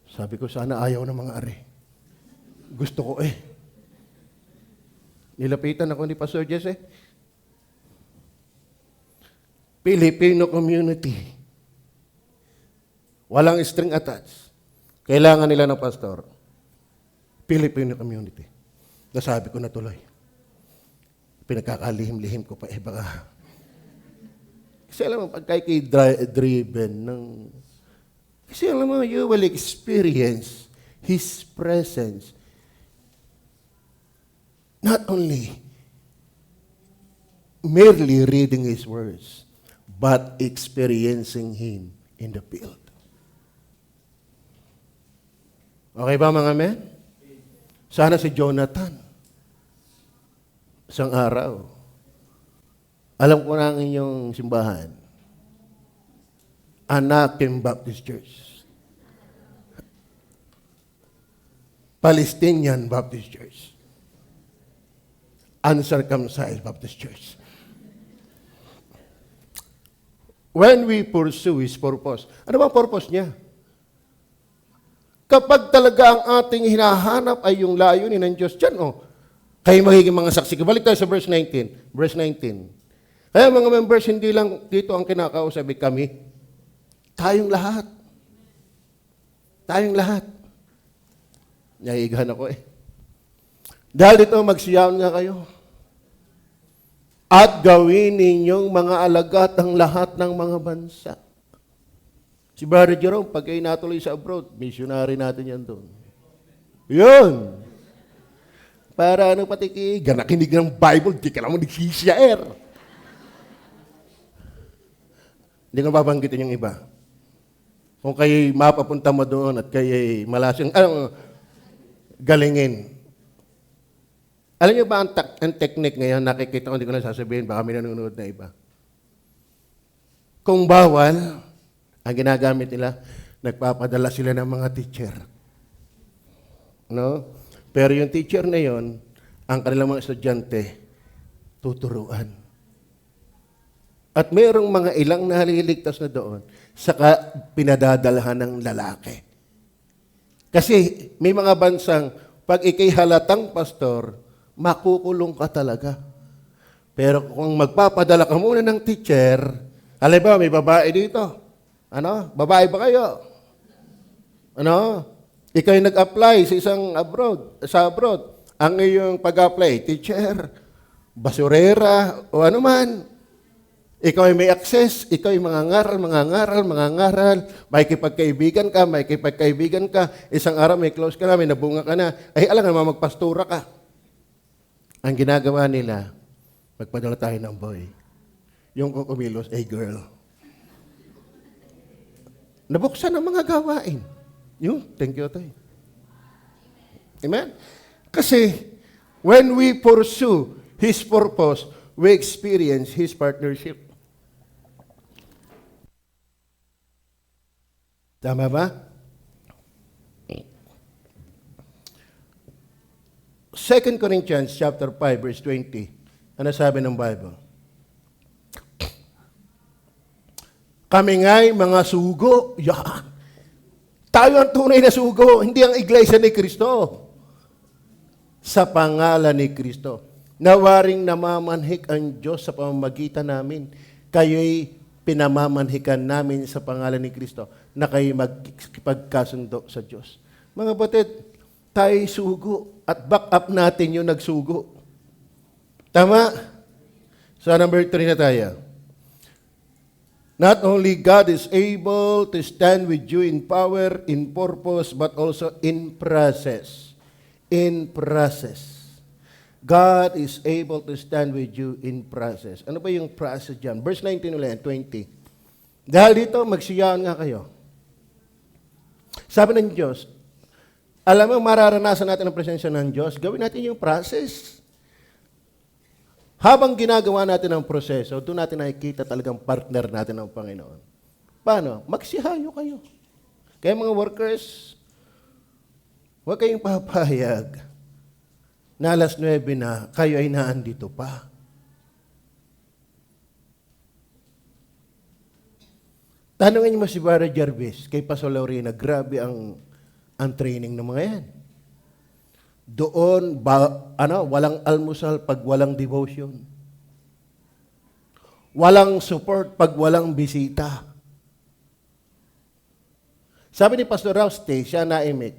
Sabi ko, sana ayaw ng mga ari. Gusto ko eh. Nilapitan ako ni Pastor Jesse. Filipino community. Walang string attached. Kailangan nila ng pastor. Filipino community. Nasabi ko na tuloy. Pinagkakalihim-lihim ko pa baka. Kasi alam mo, pagka ikay driven ng... Kasi alam mo, you will experience His presence. Not only merely reading His words, but experiencing Him in the field. Okay ba mga men? Sana si Jonathan, isang araw, alam ko na ang inyong simbahan, Anakim Baptist Church, Palestinian Baptist Church, Uncircumcised Baptist Church. When we pursue His purpose, ano ba ang purpose niya? Kapag talaga ang ating hinahanap ay yung layunin ng Diyos, dyan, kayo magiging mga saksi. Balik tayo sa verse 19. Verse 19. Kaya mga members, hindi lang dito ang kinakausap kami. Tayong lahat. Tayong lahat. Naiigahan ako eh. Dahil dito, magsiyaon nga kayo. At gawin ninyong mga alagat ang lahat ng mga bansa. Si Brother Jerome, pag kayo natuloy sa abroad, missionary natin yan doon. Yun. Para ano pati nakinig ng Bible, di ka naman nagsishare. Hindi ko babanggitin yung iba. Kung kayo mapapunta mo doon at kayo malasing, galingin. Alam niyo ba ang technique ngayon, nakikita ko, hindi ko na sasabihin, baka may nanonood na iba. Kung bawal, ang ginagamit nila, nagpapadala sila ng mga teacher. No? Pero yung teacher na yon, ang kanilang mga estudyante, tuturuan. At mayroong mga ilang naliligtas na doon, saka pinadadalhan ng lalaki. Kasi may mga bansang, pag ikay halatang pastor, makukulong ka talaga. Pero kung magpapadala ka muna ng teacher, halimbawa may babae dito, babae ba kayo? Ikaw yung nag-apply sa abroad. Ang iyong pag-apply, teacher, basurera, o ano man. Ikaw ay may access, ikaw ay mangangaral, makikipagkaibigan ka, isang araw may close ka na, may nabunga ka na, ay alam nga magpastura ka. Ang ginagawa nila, magpadala tayo ng boy. Yung kukumilos, ay girl. Nabuksan ang mga gawain. Thank you, Tay. Amen? Kasi, when we pursue His purpose, we experience His partnership. Tama ba? 2 Corinthians chapter 5, verse 20. Ano sabi ng Bible? Kami nga'y mga sugo. Yan. Tayo ang tunay na sugo, hindi ang iglesia ni Kristo. Sa pangalan ni Kristo. Nawaring namamanhik ang Diyos sa pamamagitan namin. Kayo'y pinamamanhikan namin sa pangalan ni Kristo na kayo'y magpagkasundo sa Diyos. Mga batid, tayo'y sugo at back up natin yung nagsugo. Tama? So, number 3 na tayo. Not only God is able to stand with you in power, in purpose, but also in process. In process. God is able to stand with you in process. Ano ba yung process dyan? Verse 19 ulit, 20. Dahil dito, magsiyaan nga kayo. Sabi ng Diyos, alam mo, mararanasan natin ang presensya ng Diyos, gawin natin yung process. Habang ginagawa natin ang proseso, doon natin nakikita talagang partner natin ng Panginoon. Paano? Magsihayo kayo. Kaya mga workers, huwag kayong papayag na alas 9 na, kayo ay naandito pa. Tanungin mo si Barra Jarvis, kay Pastor Laurina, grabe ang training ng mga yan. Doon, walang almusal pag walang devotion. Walang support pag walang bisita. Sabi ni Pastor Rauste, siya naimik,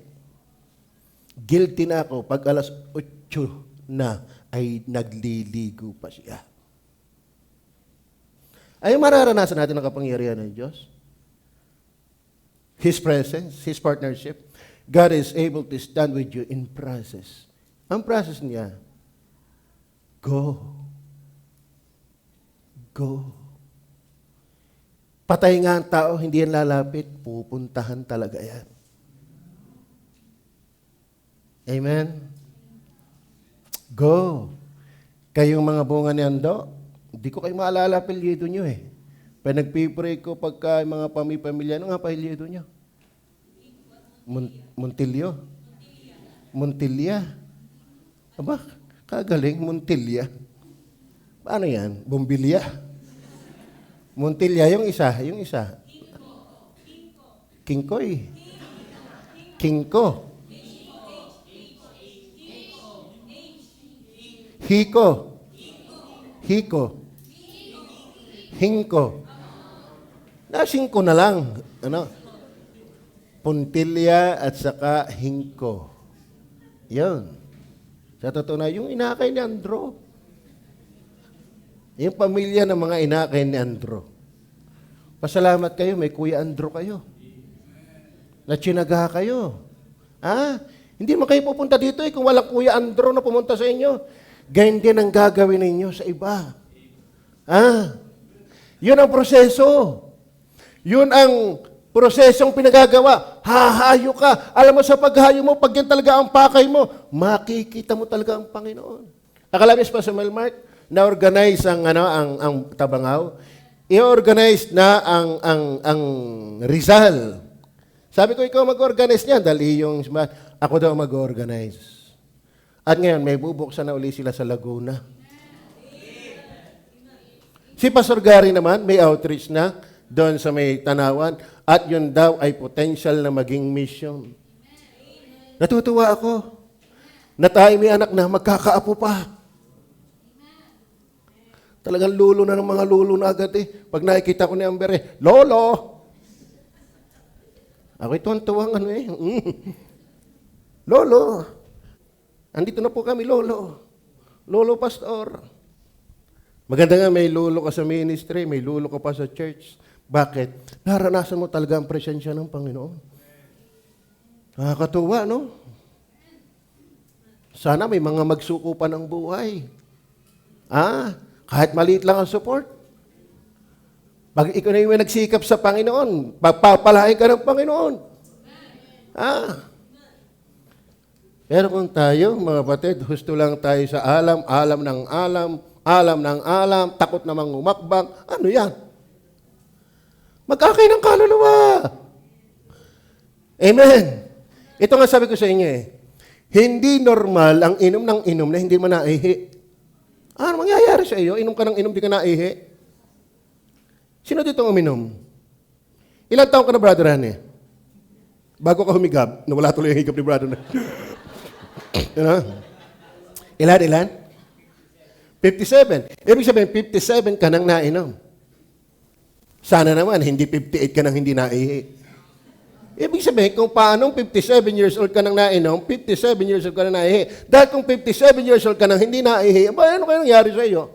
guilty na ako pag alas 8 na ay nagliligo pa siya. Ay mararanasan natin ang kapangyarihan ng Diyos. His presence, His partnership. God is able to stand with you in process. Ang process niya, go. Go. Patay nga ang tao, hindi yan lalapit, pupuntahan talaga yan. Amen? Go. Kayong mga bunga ni Ando, hindi ko kayo maalala apelyido nyo eh. Pag nagpipray ko pagka mga pamilya, ano nga apelyido nyo? Montilio? Montilia. Aba, kagaling, Montilia. Paano yan? Bombilya? Montilia, yung isa. Kingkoy. Kingko. Hiko. Hingko. Nasingko na lang. Puntilya at saka hingko. Yun. Sa totoo na, yung inakay ni Andro. Yung pamilya ng mga inakay ni Andro. Pasalamat kayo, may Kuya Andro kayo. Natsinaga kayo. Hindi mo kayo pupunta dito kung walang Kuya Andro na pumunta sa inyo. Ganyan din ang gagawin ninyo sa iba. Yun ang proseso. Yun ang prosesong pinagagawa. Hahayo ka. Alam mo sa paghayo mo, pag yan talaga ang pakay mo, makikita mo talaga ang Panginoon. Akalabis pa sa Melmark, na-organize ang Tabangaw. I-organize na ang Rizal. Sabi ko, ikaw mag-organize niyan. Dali yung, ako daw mag-organize. At ngayon, may bubuksan na uli sila sa Laguna. Si Pastor Gary naman, may outreach na doon sa may Tanawan. At yun daw ay potential na maging mission. Natutuwa ako na tayo may anak na magkakaapo pa. Talagang lulo na ng mga lulo na agad eh. Pag nakikita ko ni Amber Lolo! Ako'y tuwang-tuwang Lolo! Andito na po kami, Lolo. Lolo Pastor. Maganda nga may lulo ka sa ministry, may lulo ka pa sa church. Bakit? Naranasan mo talaga ang presensya ng Panginoon. Nakakatuwa, no? Sana may mga magsuko pa ng buhay. Kahit maliit lang ang support. Pag ikaw na yung nagsikap sa Panginoon, pagpapalain ka ng Panginoon. Pero kung tayo, mga kapatid, husto lang tayo sa alam, alam ng alam, alam ng alam, takot namang umakbang, ano yan? Mag-akay ng kaluluwa. Amen. Ito nga sabi ko sa inyo hindi normal ang inom ng inom na hindi mo naihi. Ano mangyayari sa iyo? Inom ka ng inom, di ka naihi. Sino dito uminom? Ilang taon ka na, Brother Rane? Bago ka humigap, nawala tuloy ang higap ni Brother Rane. Ilan? 57. Ibig sabihin, 57 ka nang nainom. Sana naman, hindi 58 ka nang hindi naihi. Ibig sabihin, kung paanong 57 years old ka nang nainom, 57 years old ka nang naihi. Dahil kung 57 years old ka nang hindi naihi, ano kaya nangyari sa iyo?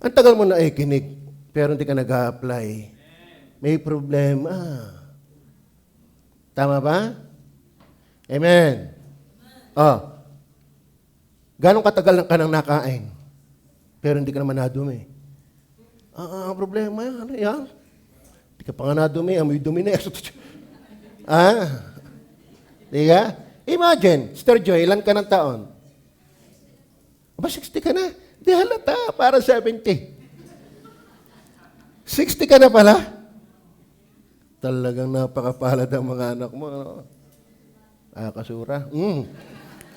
Ang tagal mo naikinig, pero hindi ka nag-a-apply. May problema. Tama ba? Amen. Ganong katagal ka nang nakain, pero hindi ka naman nadumi. Ang problema yan. Ano yan? Hindi ka pa nga nadumi, amoy dumi na. Di ka? Imagine, Sister Joy, ilan ka ng taon? 60 ka na. Di halata, para 70. 60 ka na pala? Talagang napakapalad ang mga anak mo. Ano? Kasura.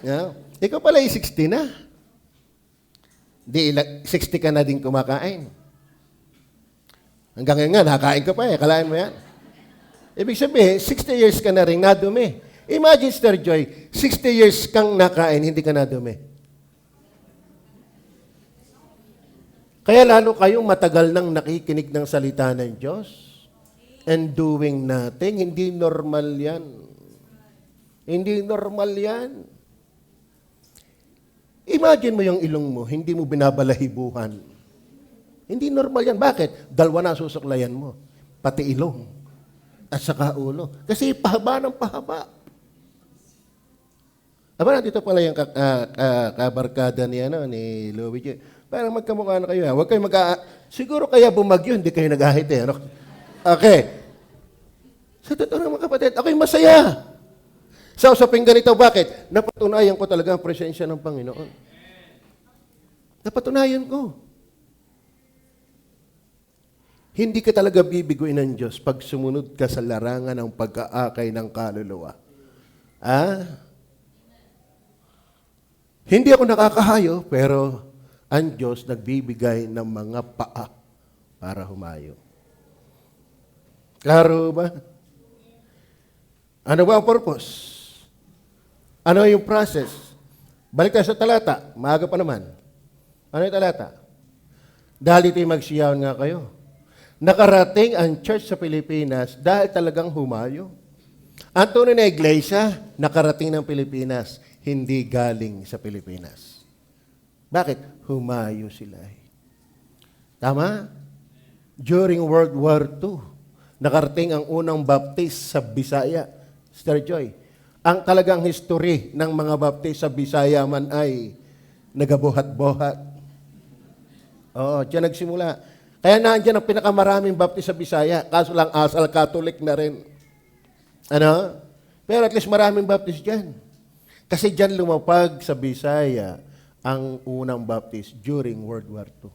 Yeah. Ikaw pala 60 na. Di, 60 ka na din kumakain. Hanggang ngayon nga, nakain ka pa Kalain mo yan. Ibig sabihin, 60 years ka na rin nadumi. Imagine, Sister Joy, 60 years kang nakain, hindi ka nadumi. Kaya lalo kayong matagal nang nakikinig ng salita ng Diyos and doing nothing. Hindi normal yan. Hindi normal yan. Imagine mo yung ilong mo, hindi mo binabalahibuhan. Hindi normal yan. Bakit? Dalawa na susuklayan mo. Pati ilong. At saka ulo. Kasi pahaba ng pahaba. Aba, dito pala yung kabarkada ni Louie. Parang magkamukha na kayo. Huwag kayo siguro kaya bumagyo, hindi kayo nag-ahit Ano? Okay. Sa totoo ng mga kapatid, ako'y masaya. Sa usaping ganito, bakit? Napatunayan ko talaga ang presensya ng Panginoon. Napatunayan ko. Hindi ka talaga bibiguin ng Diyos pag sumunod ka sa larangan ng pag-aakay ng kaluluwa. Hindi ako nakakahayo, pero ang Diyos nagbibigay ng mga paa para humayo. Klaro ba? Ano ba ang purpose? Ano yung process? Balik tayo sa talata. Maaga pa naman. Ano yung talata? Dahil ito'y magsiyawan nga kayo. Nakarating ang church sa Pilipinas dahil talagang humayo. Ang tunay na iglesia, nakarating ng Pilipinas, hindi galing sa Pilipinas. Bakit? Humayo sila. Tama? During World War II, nakarating ang unang baptist sa Bisaya. Sister Joy, ang talagang history ng mga baptist sa Bisaya man ay nagabuhat-buhat. Oo, diyan nagsimula. Kaya nandiyan ang pinakamaraming baptist sa Bisaya. Kaso lang asal Catholic na rin. Ano? Pero at least maraming baptist dyan. Kasi dyan lumapag sa Bisaya ang unang baptist during World War II.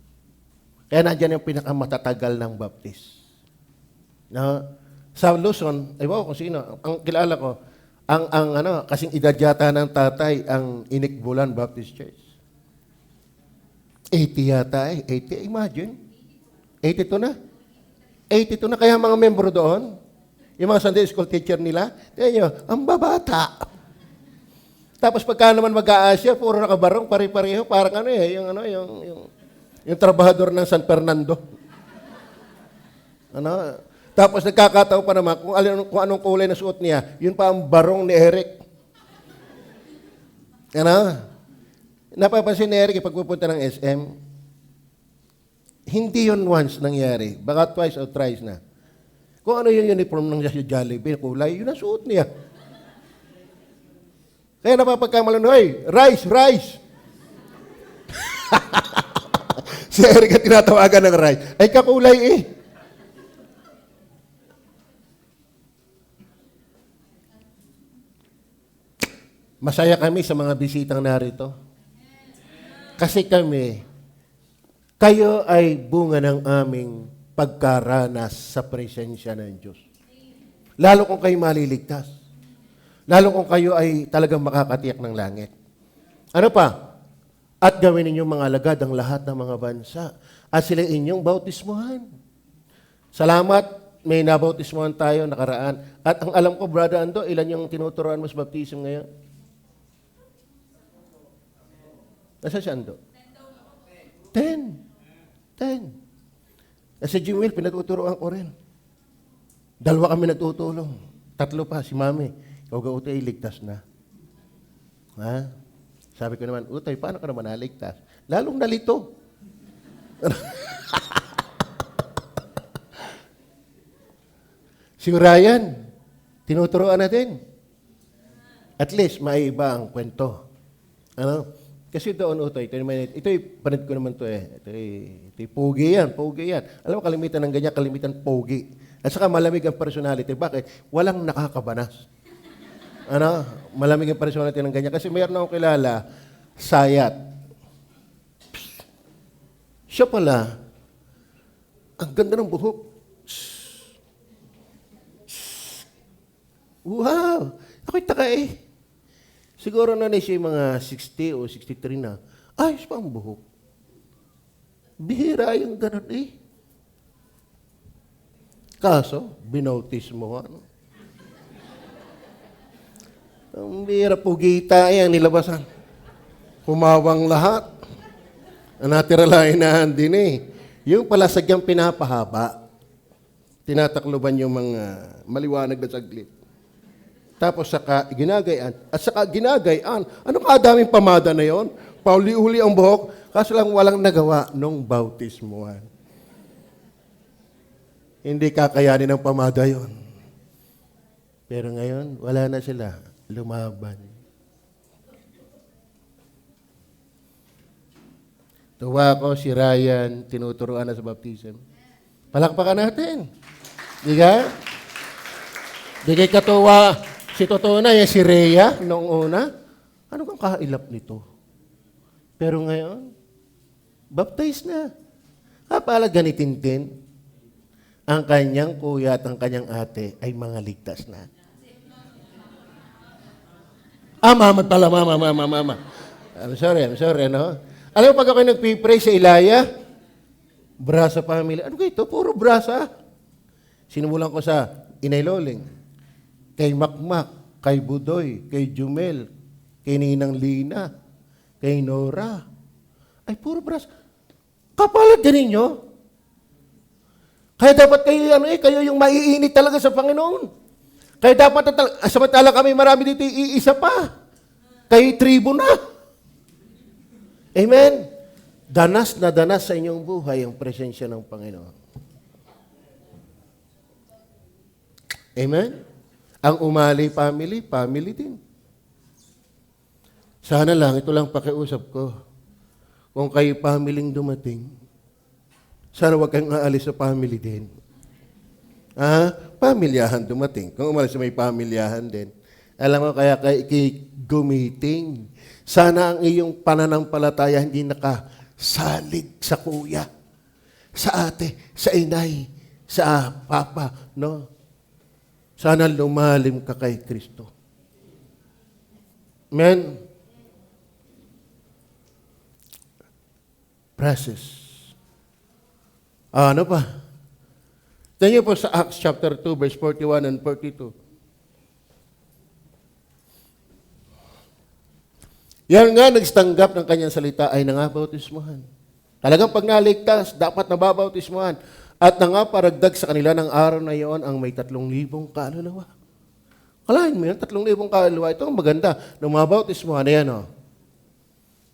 Kaya nandiyan yung pinakamatatagal ng baptist. No? Sa Luzon, ayaw kung sino, ang kilala ko, kasing edad yata ng tatay, ang Inikbulan Baptist Church. 80 yata 80, imagine. 82 na. 82 na, kaya mga membro doon, yung mga Sunday school teacher nila, tingnan nyo, ang babata. Tapos pagka naman mag-aasya, puro nakabarong, pare-pareho, parang yung trabahador ng San Fernando. Tapos nagkakataon pa naman, kung anong kulay na suot niya, yun pa ang barong ni Eric. Napapansin ni Eric, pagpupunta ng SM, hindi yun once nangyari, baka twice or thrice na. Kung ano yung uniform ng Jollibee, kulay, yun ang suot niya. Kaya napapagkamalan, hoy, rice! Si Eric ang tinatawagan ng rice. Ay, kakulay Masaya kami sa mga bisitang narito. Kasi kayo ay bunga ng aming pagkaranas sa presensya ng Diyos. Lalo kung kayo maliligtas. Lalo kung kayo ay talagang makakatiyak ng langit. Ano pa? At gawin ninyong mga alagad ang lahat ng mga bansa at sila inyong bautismuhan. Salamat, may nabautismuhan tayo nakaraan. At ang alam ko, Brother Ando, ilan yung tinuturuan mo sa baptism ngayon? Nasa si Ando? 10. Kasi Jimwil, pinatuturoan ko rin. 2 kami nagtutulong. 3 pa, si Mami. Ikaw Utay, ligtas na. Ha? Sabi ko naman, Utay, paano ka naman naligtas? Lalong nalito. Si Ryan, tinuturoan natin. At least, maiba ang kwento. Ano? Kasi doon, Utay, ito'y panit ko naman to eh. Ito'y pogi yan. Alam mo, kalimitan ng ganyan, kalimitan pogi. At saka malamig ang personality. Bakit? Walang nakakabanas. Ano? Malamig ang personality ng ganyan. Kasi mayroon akong kilala, Sayat. Siya pala, ang ganda ng buhok. Wow! Ako'y taka eh. Siguro na siya mga 60 o 63 na. Ayos pa ang buhok. Bihira yung ganun eh. Kaso, binautis mo. Ano? Ang bihira pugita yan, nilabasan. Kumawang lahat. Ang naturalainahan din eh. Yung pala sagyang pinapahaba. Tinatakluban yung mga maliwanag na saglit. Tapos saka ginagayaan. At saka ginagayaan. Ano kadaming pamada na yon? Pauli-uli ang buhok. Kaso lang walang nagawa nung bautismuhan. Hindi kakayanin ng pamada yon. Pero ngayon, wala na sila. Lumaban. Tuwa ko si Ryan, tinuturuan na sa baptism. Palakpakan natin. Di ka? Di kay katuwa. Si totoo na, si Rhea, noong una, ano kang kailap nito? Pero ngayon, baptize na. Pala ganitin din, ang kanyang kuya at ang kanyang ate ay mga ligtas na. Mama pala, mama. I'm sorry, no? Alam mo, pag ako nagpipray sa Ilaya, Brasa family, ano kayo ito? Puro Brasa. Sinumulan ko sa Inay Loling, kay Makmak, kay Budoy, kay Jumel, kay Ninang Lina, kay Nora. Ay, puro Brasa. Kapalag din ninyo. Kaya dapat kayo yung maiinit talaga sa Panginoon. Kaya dapat, samantala kami marami dito, iisa pa. Kay tribo na. Amen? Danas na danas sa inyong buhay ang presensya ng Panginoon. Amen? Ang Umali family din. Sana lang, ito lang pakiusap ko. Kung kayo pamilyeng dumating, sana huwag kayong aalis sa family din. Pamilyahan dumating. Kung umalis may pamilyahan din. Alam mo, kaya kayo gumiting. Sana ang iyong pananampalataya hindi nakasalig sa kuya, sa ate, sa inay, sa papa, no? Sana lumalim ka kay Kristo. Amen? Process. Ano pa? Tingnan po sa Acts chapter 2, verse 41 and 42. Yan nga, nagstanggap ng kanyang salita ay nangabautismuhan. Talagang pag naligtas, dapat nababautismuhan. At nangaparagdag sa kanila ng araw na iyon ang may 3,000 kaluluwa. Kalahin mo yun, 3,000 kaluluwa. Ito ang maganda. Nung mabautismuhan na yan,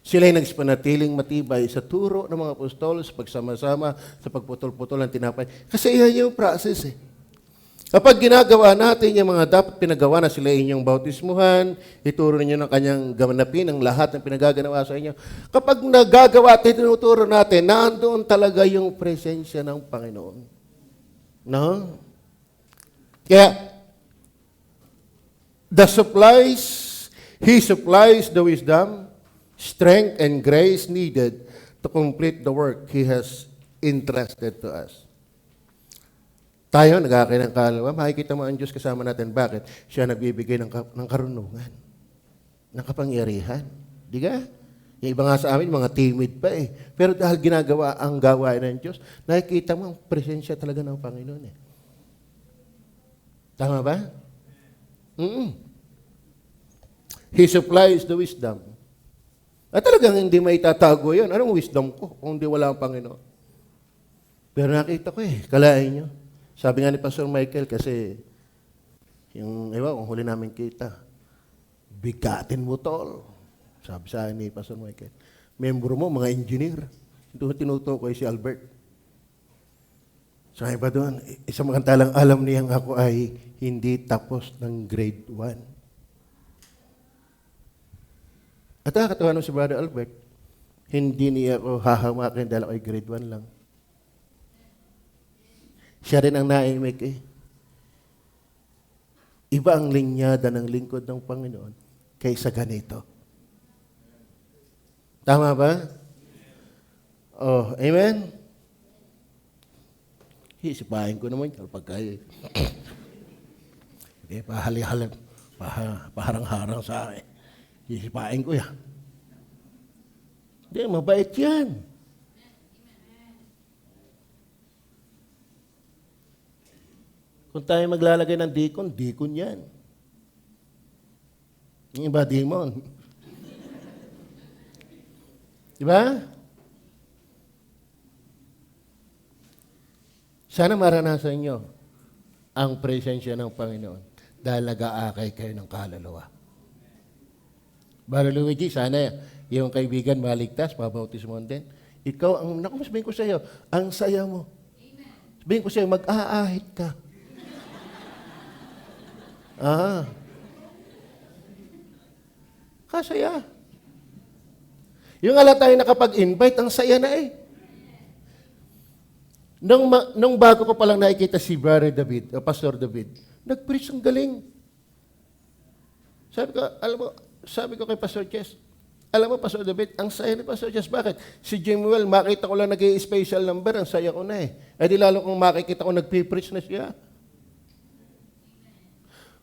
sila'y nagpanatiling matibay sa turo ng mga apostol, sa pagsama-sama, sa pagputol-putol ng tinapay. Kasi yan yung process eh. Kapag ginagawa natin yung mga dapat pinagawa na sila inyong bautismuhan, ituro ninyo ng kanyang gamanapin ang lahat ng pinagaganawa sa inyo. Kapag nagagawa at tinuturo natin, nandoon talaga yung presensya ng Panginoon. No? Kaya, the supplies He supplies the wisdom, strength, and grace needed to complete the work He has entrusted to us. Tayo, nag-aakay ng kaluluwa, makikita mo ang Diyos kasama natin. Bakit? Siya nagbibigay ng karunungan, ng kapangyarihan. Di ka? Yung iba nga sa amin, mga timid pa eh. Pero dahil ginagawa ang gawain ng Diyos, nakikita mo ang presensya talaga ng Panginoon eh. Tama ba? He supplies the wisdom. At talagang hindi may tatago yun. Anong wisdom ko kung hindi wala ang Panginoon? Pero nakita ko kalain nyo. Sabi nga ni Pastor Michael, kasi yung, kung huli namin kita, bigatin mo tol. Sabi sa akin ni Pastor Michael, membro mo, mga engineer. Tinutukoy si Albert. Sabi pa doon, isang makantalang alam niyang ako ay hindi tapos ng grade 1. At nakakatawa nung si Brother Albert, hindi niya ako hahamakin dahil ako ay grade 1 lang. Siya rin ang naimik Iba ang linyada ng lingkod ng Panginoon kaysa ganito. Tama ba? Oh, amen? Isipahin ko naman yung pagkaya. Okay, pahali-halim, paharang-harang sa akin. Isipahin ko yan. Hindi, mabait yan. Kung tayo maglalagay ng deacon yan. Yung iba, demon. Diba? Sana maranasan nyo ang presensya ng Panginoon dahil nag-aakay kayo ng kaluluwa. Brother Luigi, sana yung kaibigan maligtas, mabautismon din. Ikaw, sabihin ko sa iyo, ang saya mo. Sabihin ko sa iyo, mag-aahit ka. Kasaya. Yung ala tayo nakapag-invite, ang saya na Nung bago ko palang nakikita si Brother David, Pastor David, nag-preach ang galing. Sabi ko kay Pastor Chess, alam mo, Pastor David, ang saya ni Pastor Chess. Bakit? Si Jimuel, makita ko lang nag-i-special number, ang saya ko na di lalo kung makikita ko nag-preach na siya.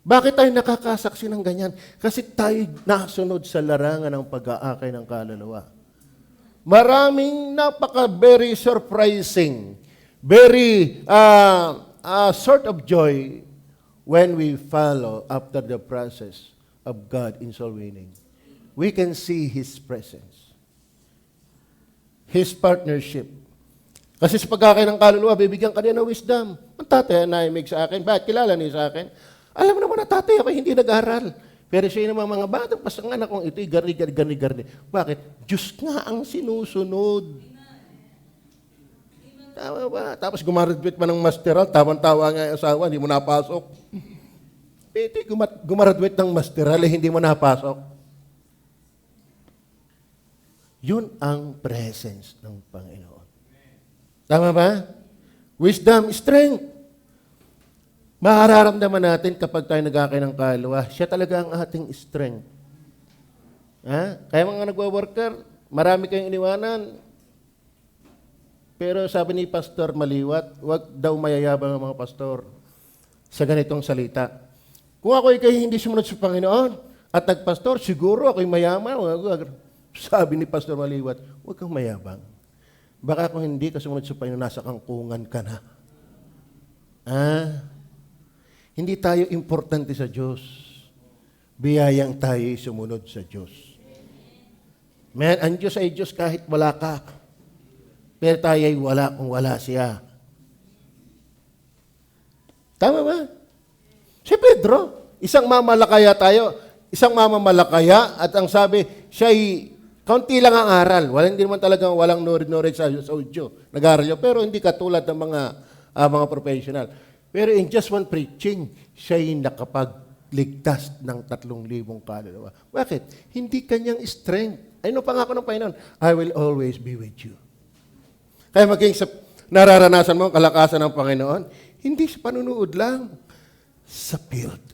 Bakit tayo nakakasaksi ng ganyan? Kasi tayo nasunod sa larangan ng pag-aakay ng kaluluwa. Maraming very surprising, very sort of joy when we follow after the process of God in soul winning. We can see His presence, His partnership. Kasi sa pag-aakay ng kaluluwa, bibigyan ka niya ng wisdom. Ang tatay na naimig sa akin. Bakit kilala niya sa akin? Alam mo naman na tatay ako hindi nag-aral. Pero siya naman mga batang pasangan akong ito'y garni. Bakit? Diyos nga ang sinusunod. Tama ba? Tapos gumaradwit pa ng masteral, tawang-tawa nga yung asawa, hindi mo napasok. Pwede gumaradwit ng masteral, hindi mo napasok. Yun ang presence ng Panginoon. Tama ba? Wisdom, strength. Makararamdaman natin kapag tayo nag-aakay ng kaluluwa, siya talaga ang ating strength. Kaya mga nagwa-worker, marami kayong iniwanan. Pero sabi ni Pastor Maliwat, huwag daw mayayabang ang mga pastor sa ganitong salita. Kung ako ikay hindi sumunod sa Panginoon at nagpastor, siguro ako'y mayaman. Sabi ni Pastor Maliwat, huwag kang mayabang. Baka kung hindi ka sumunod sa Panginoon, nasa kangkungan ka na. Hindi tayo importante sa Diyos. Biyayang tayo sumunod sa Diyos. Man, ang Diyos ay Diyos kahit wala ka. Pero tayo ay wala kung wala siya. Tama ba? Si Pedro, isang mamamalakaya tayo. Isang mamamalakaya at ang sabi, siya ay kaunti lang ang aral. Hindi naman talagang walang knowledge sa audio. Nag-aral yun. Pero hindi katulad ng mga professional. Pero in just one preaching, siya'y nakapagligtas ng 3,000 kaluluwa. Bakit? Hindi kanyang strength. Ano pangako ng Panginoon? I will always be with you. Kaya maging sa nararanasan mo ang kalakasan ng Panginoon, hindi sa panunood lang, sa field.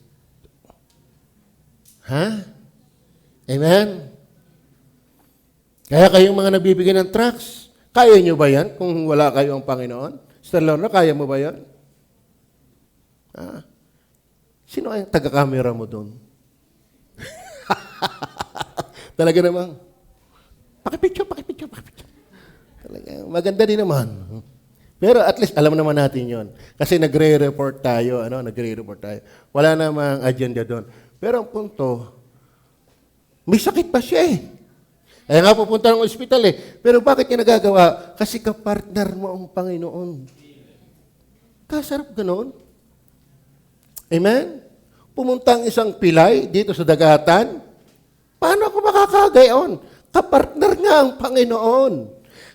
Amen? Kaya kayong mga nagbibigay ng tracts, kaya nyo ba yan kung wala kayo ang Panginoon? Sister Lorna, kaya mo ba yan? Sino ang taga-camera mo doon? Talaga namang, pakipicture. Talaga, maganda din naman. Pero at least alam naman natin yon. Kasi nagre-report tayo. Wala namang agenda doon. Pero ang punto, may sakit pa siya eh. Kaya nga pupunta ng ospital eh. Pero bakit niya nagagawa? Kasi kapartner mo ang Panginoon. Kasarap ganoon. Amen? Pumunta ang isang pilay dito sa dagatan. Paano ako makakagayon? Kapartner nga ang Panginoon.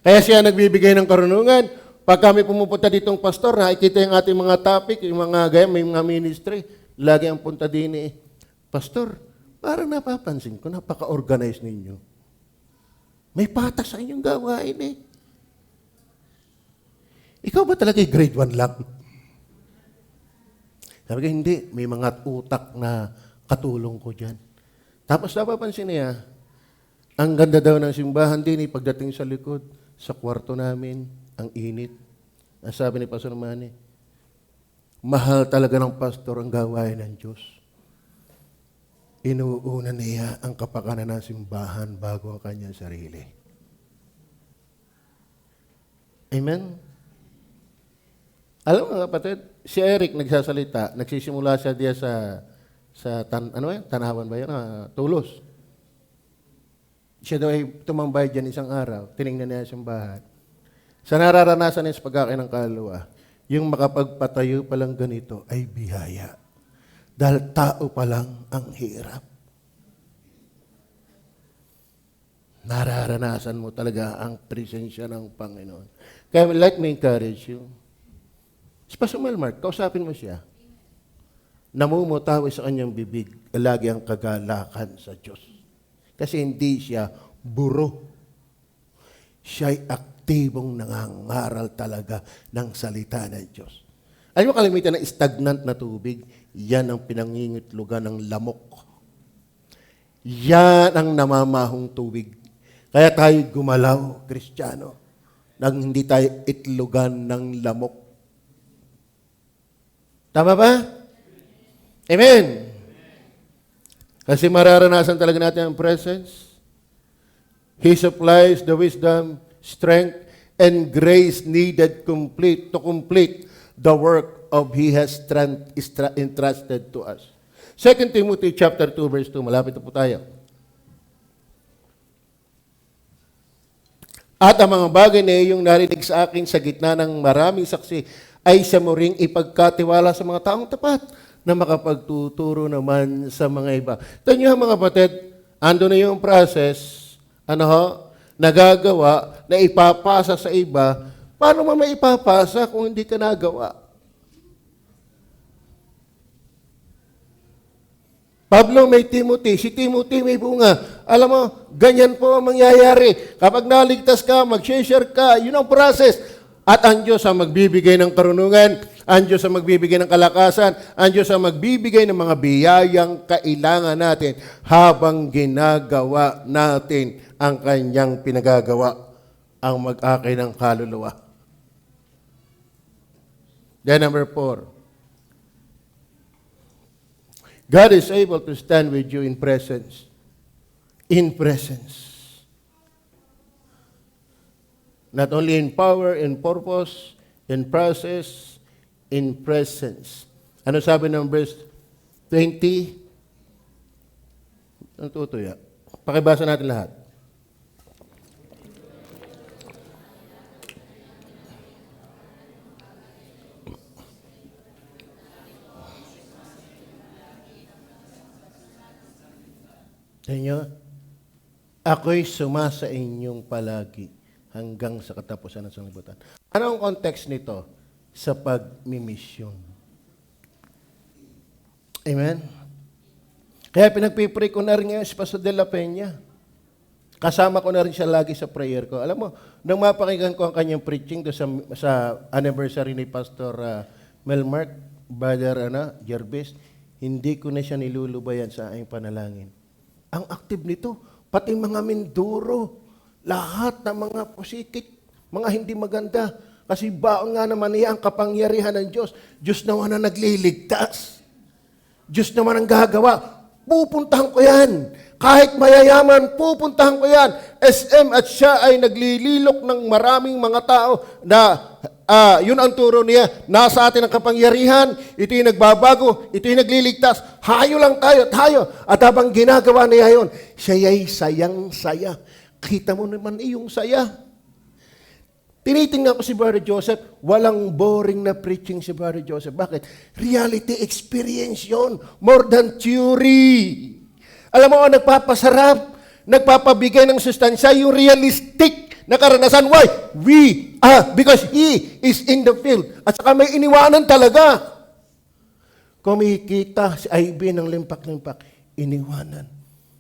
Kaya siya nagbibigay ng karunungan. Pag kami pumupunta ditong pastor, nakikita yung ating mga topic, yung mga gaya, may mga ministry, lagi ang punta din eh. Pastor, parang napapansin ko, napaka-organize ninyo. May patas sa inyong gawain eh. Ikaw ba talaga grade 1 lang? Sabi ko, hindi. May mga utak na katulong ko dyan. Tapos napapansin niya, ang ganda daw ng simbahan din eh, pagdating sa likod, sa kwarto namin, ang init. Ang sabi ni Pastor Manny, mahal talaga ng pastor ang gawain ng Diyos. Inuuna niya ang kapakanan ng simbahan bago ang kanyang sarili. Amen? Alam mo kapatid, si Eric nagsasalita, nagsisimula siya diya sa Tanawan ba yun? Tulos. Siya daw ay tumambay dyan isang araw, tinignan niya ang simbahan. Sa nararanasan niya sa pagkakain ng kaluluwa, yung makapagpatayo palang ganito ay biyaya. Dahil tao pa lang ang hirap. Nararanasan mo talaga ang presensya ng Panginoon. Kaya let me encourage you. Si Pastor Melmark, kausapin mo siya. Namumutawi sa kanyang bibig, lagi ang kagalakan sa Diyos. Kasi hindi siya buro. Siya'y aktibong nangangaral talaga ng salita ng Diyos. Alam mo kalimitan ng stagnant na tubig, yan ang pinangingitlugan ng lamok. Yan ang namamahong tubig. Kaya tayo gumalaw, Kristiyano, nang hindi tayo itlugan ng lamok. Tama ba? Amen. Kasi mararanasan talaga natin ang presence. He supplies the wisdom, strength, and grace needed to complete the work of He has entrusted to us. 2 Timothy chapter 2 verse 2. Malapit na po tayo. At ang mga bagay na iyong narinig sa akin sa gitna ng maraming saksi ay sa mo ring ipagkatiwala sa mga taong tapat na makapagtuturo naman sa mga iba. Tanyo mga kapatid, ando na yung process, nagagawa na ipapasa sa iba. Paano mo maipapasa kung hindi ka nagawa? Pablo may Timothy, si Timothy may bunga. Alam mo, ganyan po ang mangyayari. Kapag naligtas ka, mag-share ka, yun ang process. At ang Diyos ang magbibigay ng karunungan, ang Diyos ang magbibigay ng kalakasan, ang Diyos ang magbibigay ng mga biyayang kailangan natin habang ginagawa natin ang kanyang pinagagawa, ang mag-akay ng kaluluwa. Then number 4. God is able to stand with you in presence. In presence. Not only in power, in purpose, in process, in presence. Ano sabi ng verse 20? Ang tutuya. Pakibasa natin lahat. Inyo, ako'y sumasa inyong palagi hanggang sa katapusan ng sanlibutan. Ano ang context nito? Sa pagmimisyon. Amen? Kaya pinagpipray ko na rin ngayon si Pastor De La Peña. Kasama ko na rin siya lagi sa prayer ko. Alam mo, nang mapakinggan ko ang kanyang preaching sa anniversary ni Pastor Melmark, Brother Jervis, hindi ko na siya nilulubayan sa aking panalangin. ang active nito. Pati mga Mindoro, lahat ng mga pusikit, mga hindi maganda. Kasi baon nga naman niya ang kapangyarihan ng Diyos. Diyos naman ang nagliligtas. Diyos naman ang gagawa. Pupuntahan ko yan. Kahit mayayaman, pupuntahan ko yan. SM at siya ay naglililok ng maraming mga tao na yun ang turo niya. Nasa atin ang kapangyarihan, ito yung nagbabago, ito yung nagliligtas. Hayo lang tayo. At habang ginagawa niya yun, siya ay sayang-saya. Kita mo naman iyong saya. Tinitingnan ko si Brother Joseph, walang boring na preaching si Brother Joseph. Bakit? Reality experience yun. More than theory. Alam mo, nagpapasarap, nagpapabigay ng sustansya, yung realistic na karanasan. Why? Because He is in the field. At saka may iniwanan talaga. Kumikita si IB ng limpak-limpak. Iniwanan.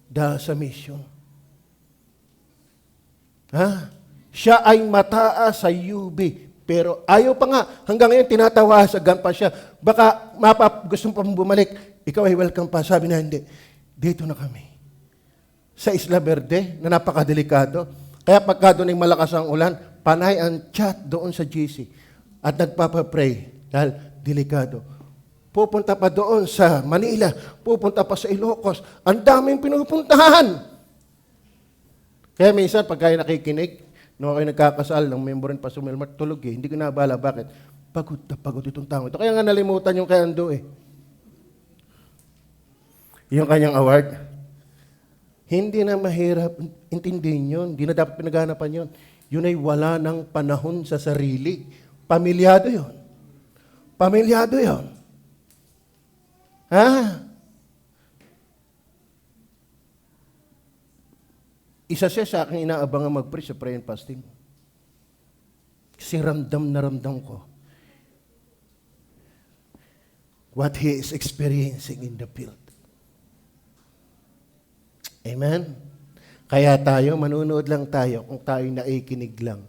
Dahil sa mission. Siya ay mataas sa UB. Pero ayaw pa nga. Hanggang ngayon, tinatawasagan pa siya. Baka gusto pa bumalik. Ikaw ay welcome pa. Sabi na hindi. Dito na kami. Sa Isla Verde, na napakadelikado. Kaya pagka doon ay malakas ang ulan, panay ang chat doon sa GC. At nagpapapray. Dahil delikado. Pupunta pa doon sa Manila. Pupunta pa sa Ilocos. Ang daming pinupuntahan. Kaya minsan, pagka nakikinig, nung ako'y nagkakasal ng member rin pa Sumilmar, tulog eh. Hindi ko nabala. Bakit? Pagod na pagod itong tao ito. Kaya nga nalimutan yung kay Ando eh. Yung kanyang award. Hindi na mahirap intindihin yun. Hindi na dapat pinaganapan yun. Yun ay wala ng panahon sa sarili. Pamilyado yun. Pamilyado yun. Isa siya sa aking inaabangan mag-preach sa prayer and fasting. Kasi ramdam na ramdam ko what he is experiencing in the field. Amen? Kaya tayo, manunood lang tayo kung tayo naikinig lang,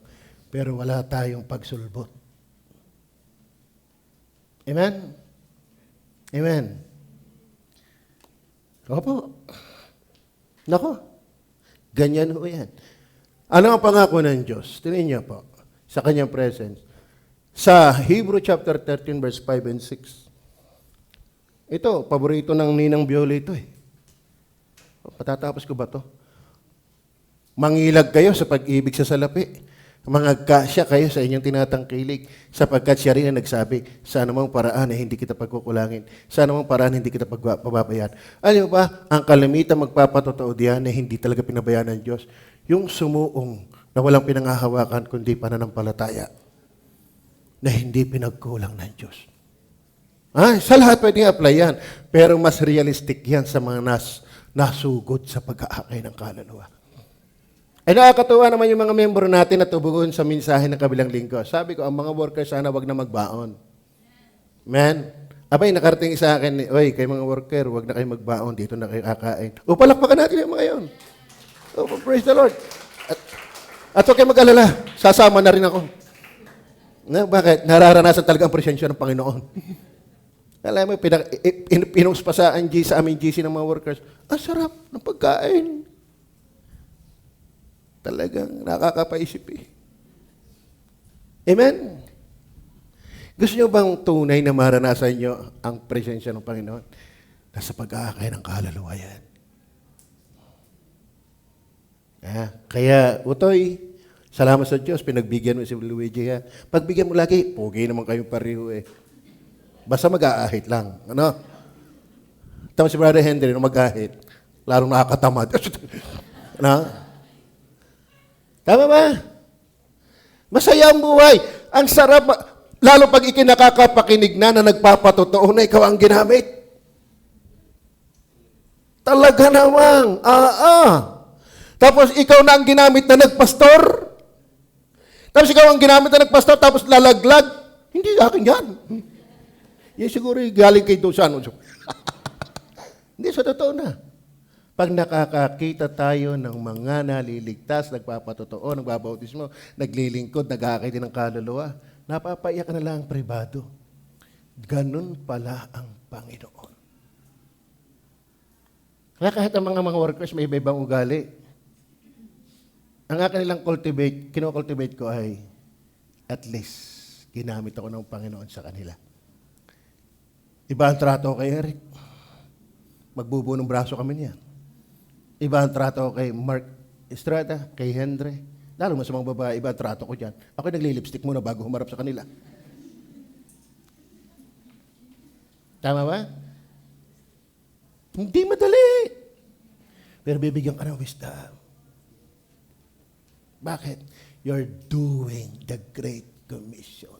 pero wala tayong pagsulbot. Amen? Amen? Opo. Nako. Ganyan ho yan. Ano ang pangako ng Diyos? Tingnan niyo po, sa kanyang presence. Sa Hebrew chapter 13, verse 5 and 6. Ito, paborito ng Ninang Biola ito eh. Patatapos ko ba to? Mangilag kayo sa pag-ibig sa salapi. Mangagkasya kayo sa inyong tinatangkilig, sapagkat siya rin ang nagsabi, sa anumang paraan ay hindi kita pagkukulangin, sa anumang paraan hindi kita pababayaan. Alam mo ba, ang kalimitan magpapatotoo diyan na hindi talaga pinabayaan ng Diyos, yung sumuong na walang pinanghahawakan kundi pananampalataya na hindi pinagkulang ng Diyos. Sa lahat pwedeng apply yan, pero mas realistic yan sa mga nasugod sa pag-aakay ng kaluluwa. Ay nakakatuwa naman yung mga member natin na tubugon sa mensahe ng kabilang linggo. Sabi ko, ang mga workers sana wag na magbaon. Man, abay, nakarating sa akin, oy, kay mga worker, wag na kayo magbaon, dito na kayo kakain. O, palakpakan natin yung mga yun. Oh, praise the Lord. At huwag kayo mag-alala, sasama na rin ako. Bakit? Nararanasan talaga ang presensya ng Panginoon. Alam mo, pinus pa sa aming GC ng mga workers, ang sarap ng pagkain. Talagang nakakapaisip eh. Amen? Gusto nyo bang tunay na maranasan nyo ang presensya ng Panginoon? Nasa pag-aakay ng kaluluwa yan. Kaya, Utoy, salamat sa Diyos, pinagbigyan mo si Luigi. Pagbigyan mo lagi, pogi naman kayong pariho eh. Basta mag-aahit lang. Ano? Tapos si Brother Henry, nung mag-ahit, larong nakakatamad. Ano? Tama ba? Masaya ang buhay. Ang sarap, lalo pag ikinakakapakinig na nagpapatotoo na ikaw ang ginamit. Talaga namang, Tapos ikaw na ang ginamit na nagpastor. Tapos ikaw ang ginamit na nagpastor, tapos lalaglag. Hindi akin yan. Yan siguro galing kay Dosan. Hindi, sa totoo na. Pag nakakakita tayo ng mga naliligtas, nagpapatotoo, nagbabautismo, naglilingkod, nag-aakay din ng kaluluwa, napapaiyak na lang pribado. Ganun pala ang Panginoon. Kaya kahit ang mga workers may iba-ibang ugali. Ang akin nilang kinocultivate ko ay at least ginamit ako ng Panginoon sa kanila. Iba ang trato kay Eric. Magbubuo ng braso kami niya. Iba ang trato kay Mark Estrada, kay Henry. Lalo mas mga babae, iba ang trato ko dyan. Ako nagli-lipstick muna bago humarap sa kanila. Tama ba? Hindi madali. Pero bibigyan ka ng wisdom. Bakit? You're doing the Great Commission.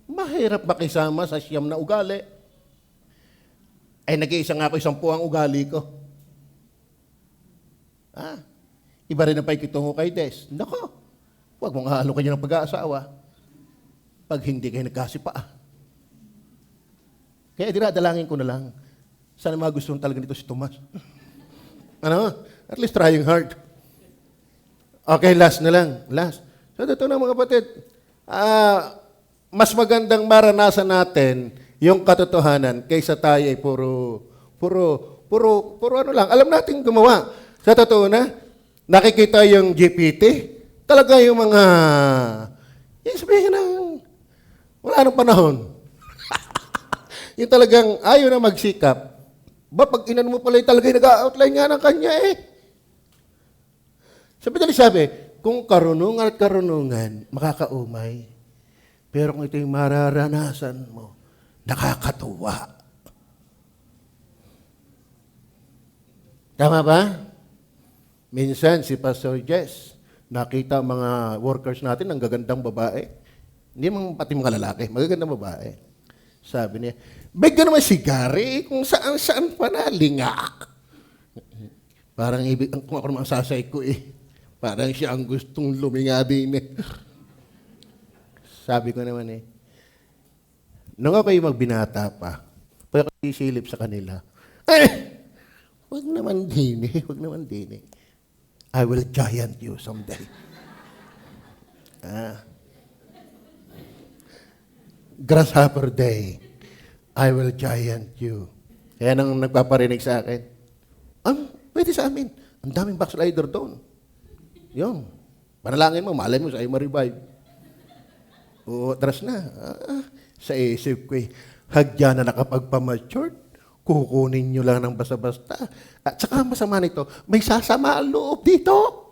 Mahirap makisama sa siyam na ugali. Ay, nag-iisa nga ako, 10 ang ugali ko. Iba rin ang paikitungo kay Des. Nako, huwag mong halo kayo ng pag-aasawa pag hindi kayo nagkasipa. Kaya dinadalangin ko na lang. Sana magustuhan talaga nito si Tomas. At least trying hard. Okay, last na lang. Last. So, ito na mga kapatid. Mas magandang maranasan natin yung katotohanan kaysa tayo ay puro ano lang. Alam natin gumawa. Sa totoo na, nakikita yung GPT, talaga yung mga, yung sabihin ng, wala nang panahon. Yung talagang ayaw na magsikap. Pag inan mo pala talaga yung nag-outline nga ng kanya eh. Sabi, kung karunungan at karunungan, makakaumay. Pero kung ito yung mararanasan mo, nakakatuwa. Tama ba? Minsan, si Pastor Jess, nakita mga workers natin ng gagandang babae. Hindi mang pati mga lalaki, magagandang babae. Sabi niya, bigyan naman si Gary kung saan pa nalinga. Parang kung ako naman sasay ko eh. Parang siya ang gustong luminga din eh. Sabi ko naman eh, nung ako yung magbinata pa, pag ako sisilip sa kanila, wag naman din eh. I will giant you someday. Grasshopper day, I will giant you. Kaya nang nagpaparinig sa akin, pwede sa amin, ang daming backslider doon. Yun, panalangin mo, malay mo sa ay ma-revive. O, atras na. Sa isip ko eh, hagya na nakapagpamatured, kukunin nyo lang ng basta-basta. At saka masama nito, may sasama ang loob dito.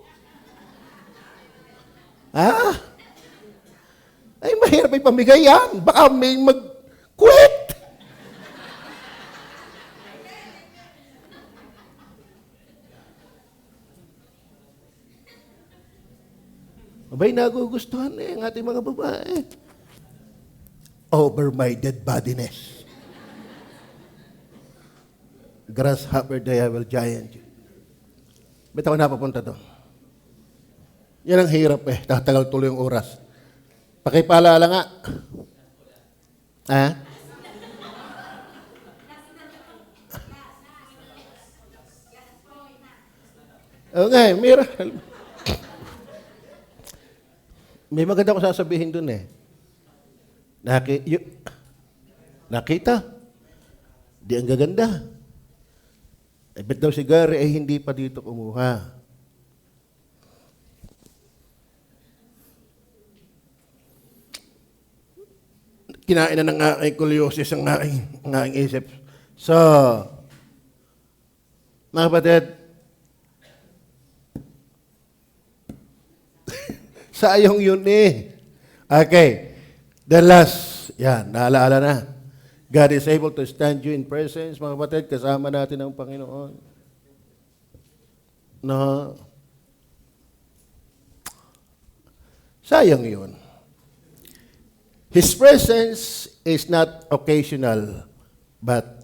Ay, mahirap ay pamigay yan. Baka may mag-quit. Abay, nagugustuhan eh ang ating mga babae. Over my dead bodiness. Grasshopper day, I will giant you. Ba't ako napapunta doon? Yan ang hirap eh. Tatagal tuloy yung oras. Pakipaalala nga. Okay, miracle. May maganda ko sasabihin dun eh. Nakita? Di ang gaganda. Ba't daw si Gary ay hindi pa dito kumuha? Kinain na ng aking kulyosis ang aking isip. So, mga kapatid, sayang yun eh. Okay. The last, naalaala na. God is able to stand you in presence, mga kapatid, kasama natin ang Panginoon. No. Sayang yun. His presence is not occasional, but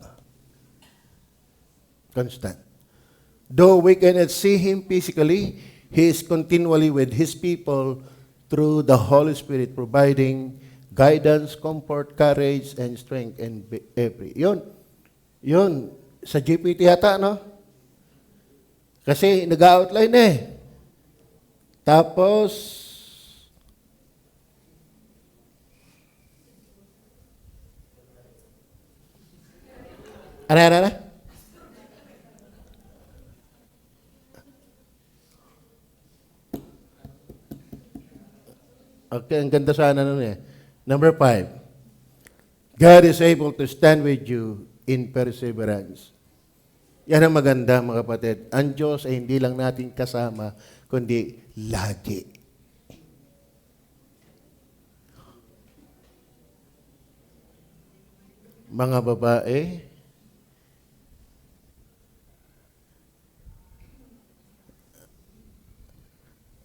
constant. Though we cannot see Him physically, He is continually with His people through the Holy Spirit, providing guidance, comfort, courage, and strength, and Yun. Sa GPT yata, no? Kasi nag-outline eh. Tapos, ano? Okay, ang ganda sana nun eh. Number 5, God is able to stand with you in perseverance. Yan ang maganda, mga kapatid. Ang Diyos ay hindi lang natin kasama, kundi lagi. Mga babae,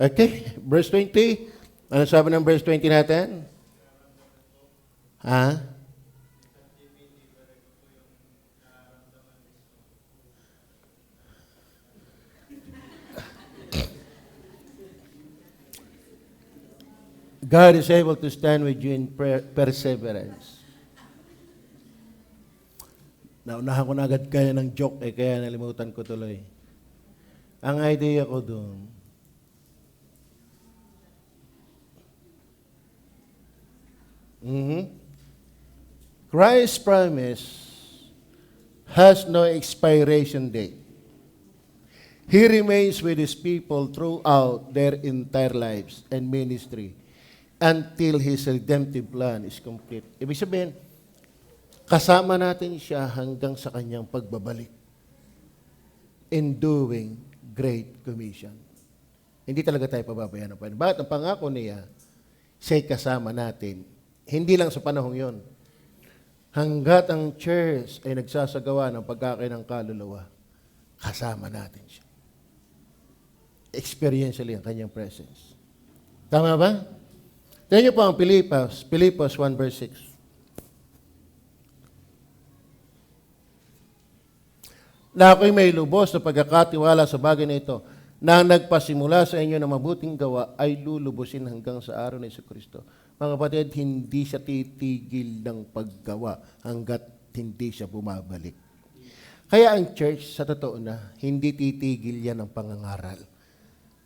okay, verse 20. Ano sabi ng verse 20 natin? Ha? God is able to stand with you in perseverance. Naunahan ko na agad kaya ng joke, kaya nalimutan ko tuloy. Ang idea ko doon, Christ's promise has no expiration date. He remains with His people throughout their entire lives and ministry until His redemptive plan is complete. Ibig sabihin, kasama natin siya hanggang sa kanyang pagbabalik in doing Great Commission. Hindi talaga tayo pababayaan ng Panginoon. Bakit? Ang pangako niya, siya'y kasama natin. Hindi lang sa panahong yon. Hanggat ang church ay nagsasagawa ng pagkakain ng kaluluwa, kasama natin siya. Experientially ang kanyang presence. Tama ba? Tignan niyo po ang Pilipos 1 verse 6. Na ako'y may lubos na pagkakatiwala sa bagay na ito, na nagpasimula sa inyo ng mabuting gawa ay lulubusin hanggang sa araw ng Jesucristo. Mga kapatid, hindi siya titigil ng paggawa hanggat hindi siya bumabalik. Kaya ang church, sa totoo na, hindi titigil yan ng pangangaral.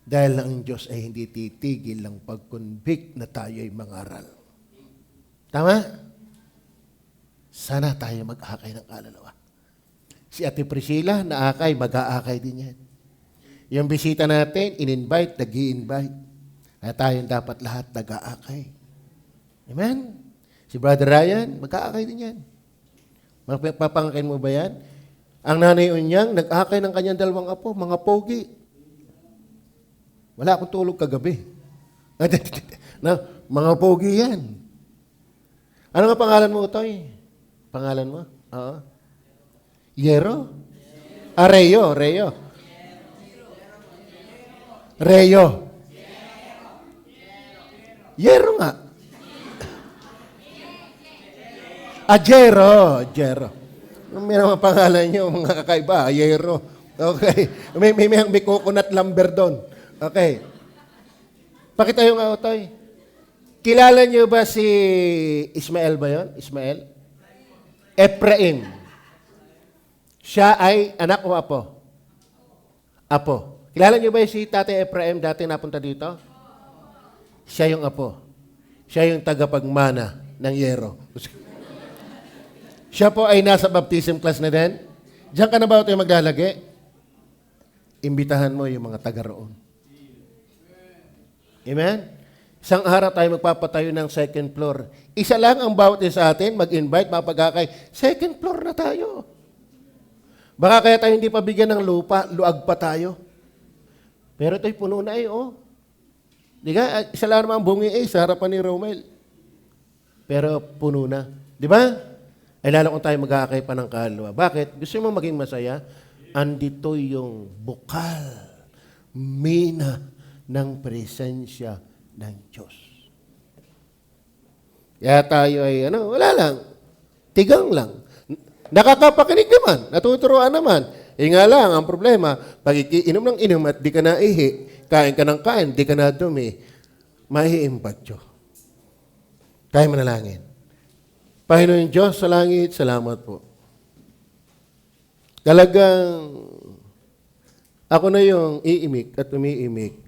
Dahil ang Diyos ay hindi titigil ng pag-convict na tayo ay mangaral. Tama? Sana tayo mag-akay ng kaluluwa. Si Ate Priscilla, naakay, mag-aakay din yan. Yung bisita natin, in-invite, nag-i-invite. Kaya tayong dapat lahat nag-aakay. Amen? Si Brother Ryan, mag-aakay din yan. Papangakain mo ba yan? Ang nanay Unyang, nag-aakay ng kanyang 2 apo, mga pogi. Wala akong tulog kagabi. Na, mga pogi yan. Ano nga pangalan mo, Toy? Pangalan mo? Oo. Yero? Ah, Reo. Reo. Yero nga. Jero. May naman pangalan nyo, mga kakaiba. Yero. Okay. May coconut lumber doon. Okay. Pakita yung autoy. Kilala niyo ba si Ismael ba yun? Ismael? Ephraim. Siya ay anak o apo? Apo. Kilala niyo ba si Tate Ephraim dati napunta dito? Siya yung apo. Siya yung tagapagmana ng Yero. Siya po ay nasa baptism class na din. Diyan ka na ba ito maglalagay? Imbitahan mo yung mga taga roon. Amen? Isang araw tayo magpapatayo ng 2nd floor. Isa lang ang bawat isa sa atin, mag-invite, mapag-akay. 2nd floor na tayo. Baka kaya tayo hindi pa bigyan ng lupa, luag pa tayo. Pero ito'y puno na oh. Di ka? Isa lang naman bungi sa harapan ni Romel. Pero puno na. Di ba? Ay lalo kung tayo mag-akay pa ng kaluluwa. Bakit? Gusto mo maging masaya? Andito yung bukal, mina, ng presensya ng Diyos. Kaya tayo ay, wala lang. Tigang lang. Nakakapakinig naman. Natuturuan naman. Nga lang, ang problema, pag inom ng inom at di ka na ihi, kain ka ng kain, di ka na dumi, mahiimpatyo. Tayo manalangin. Panginoon Diyos sa langit, salamat po. Talagang, ako na yung iimik at umiimik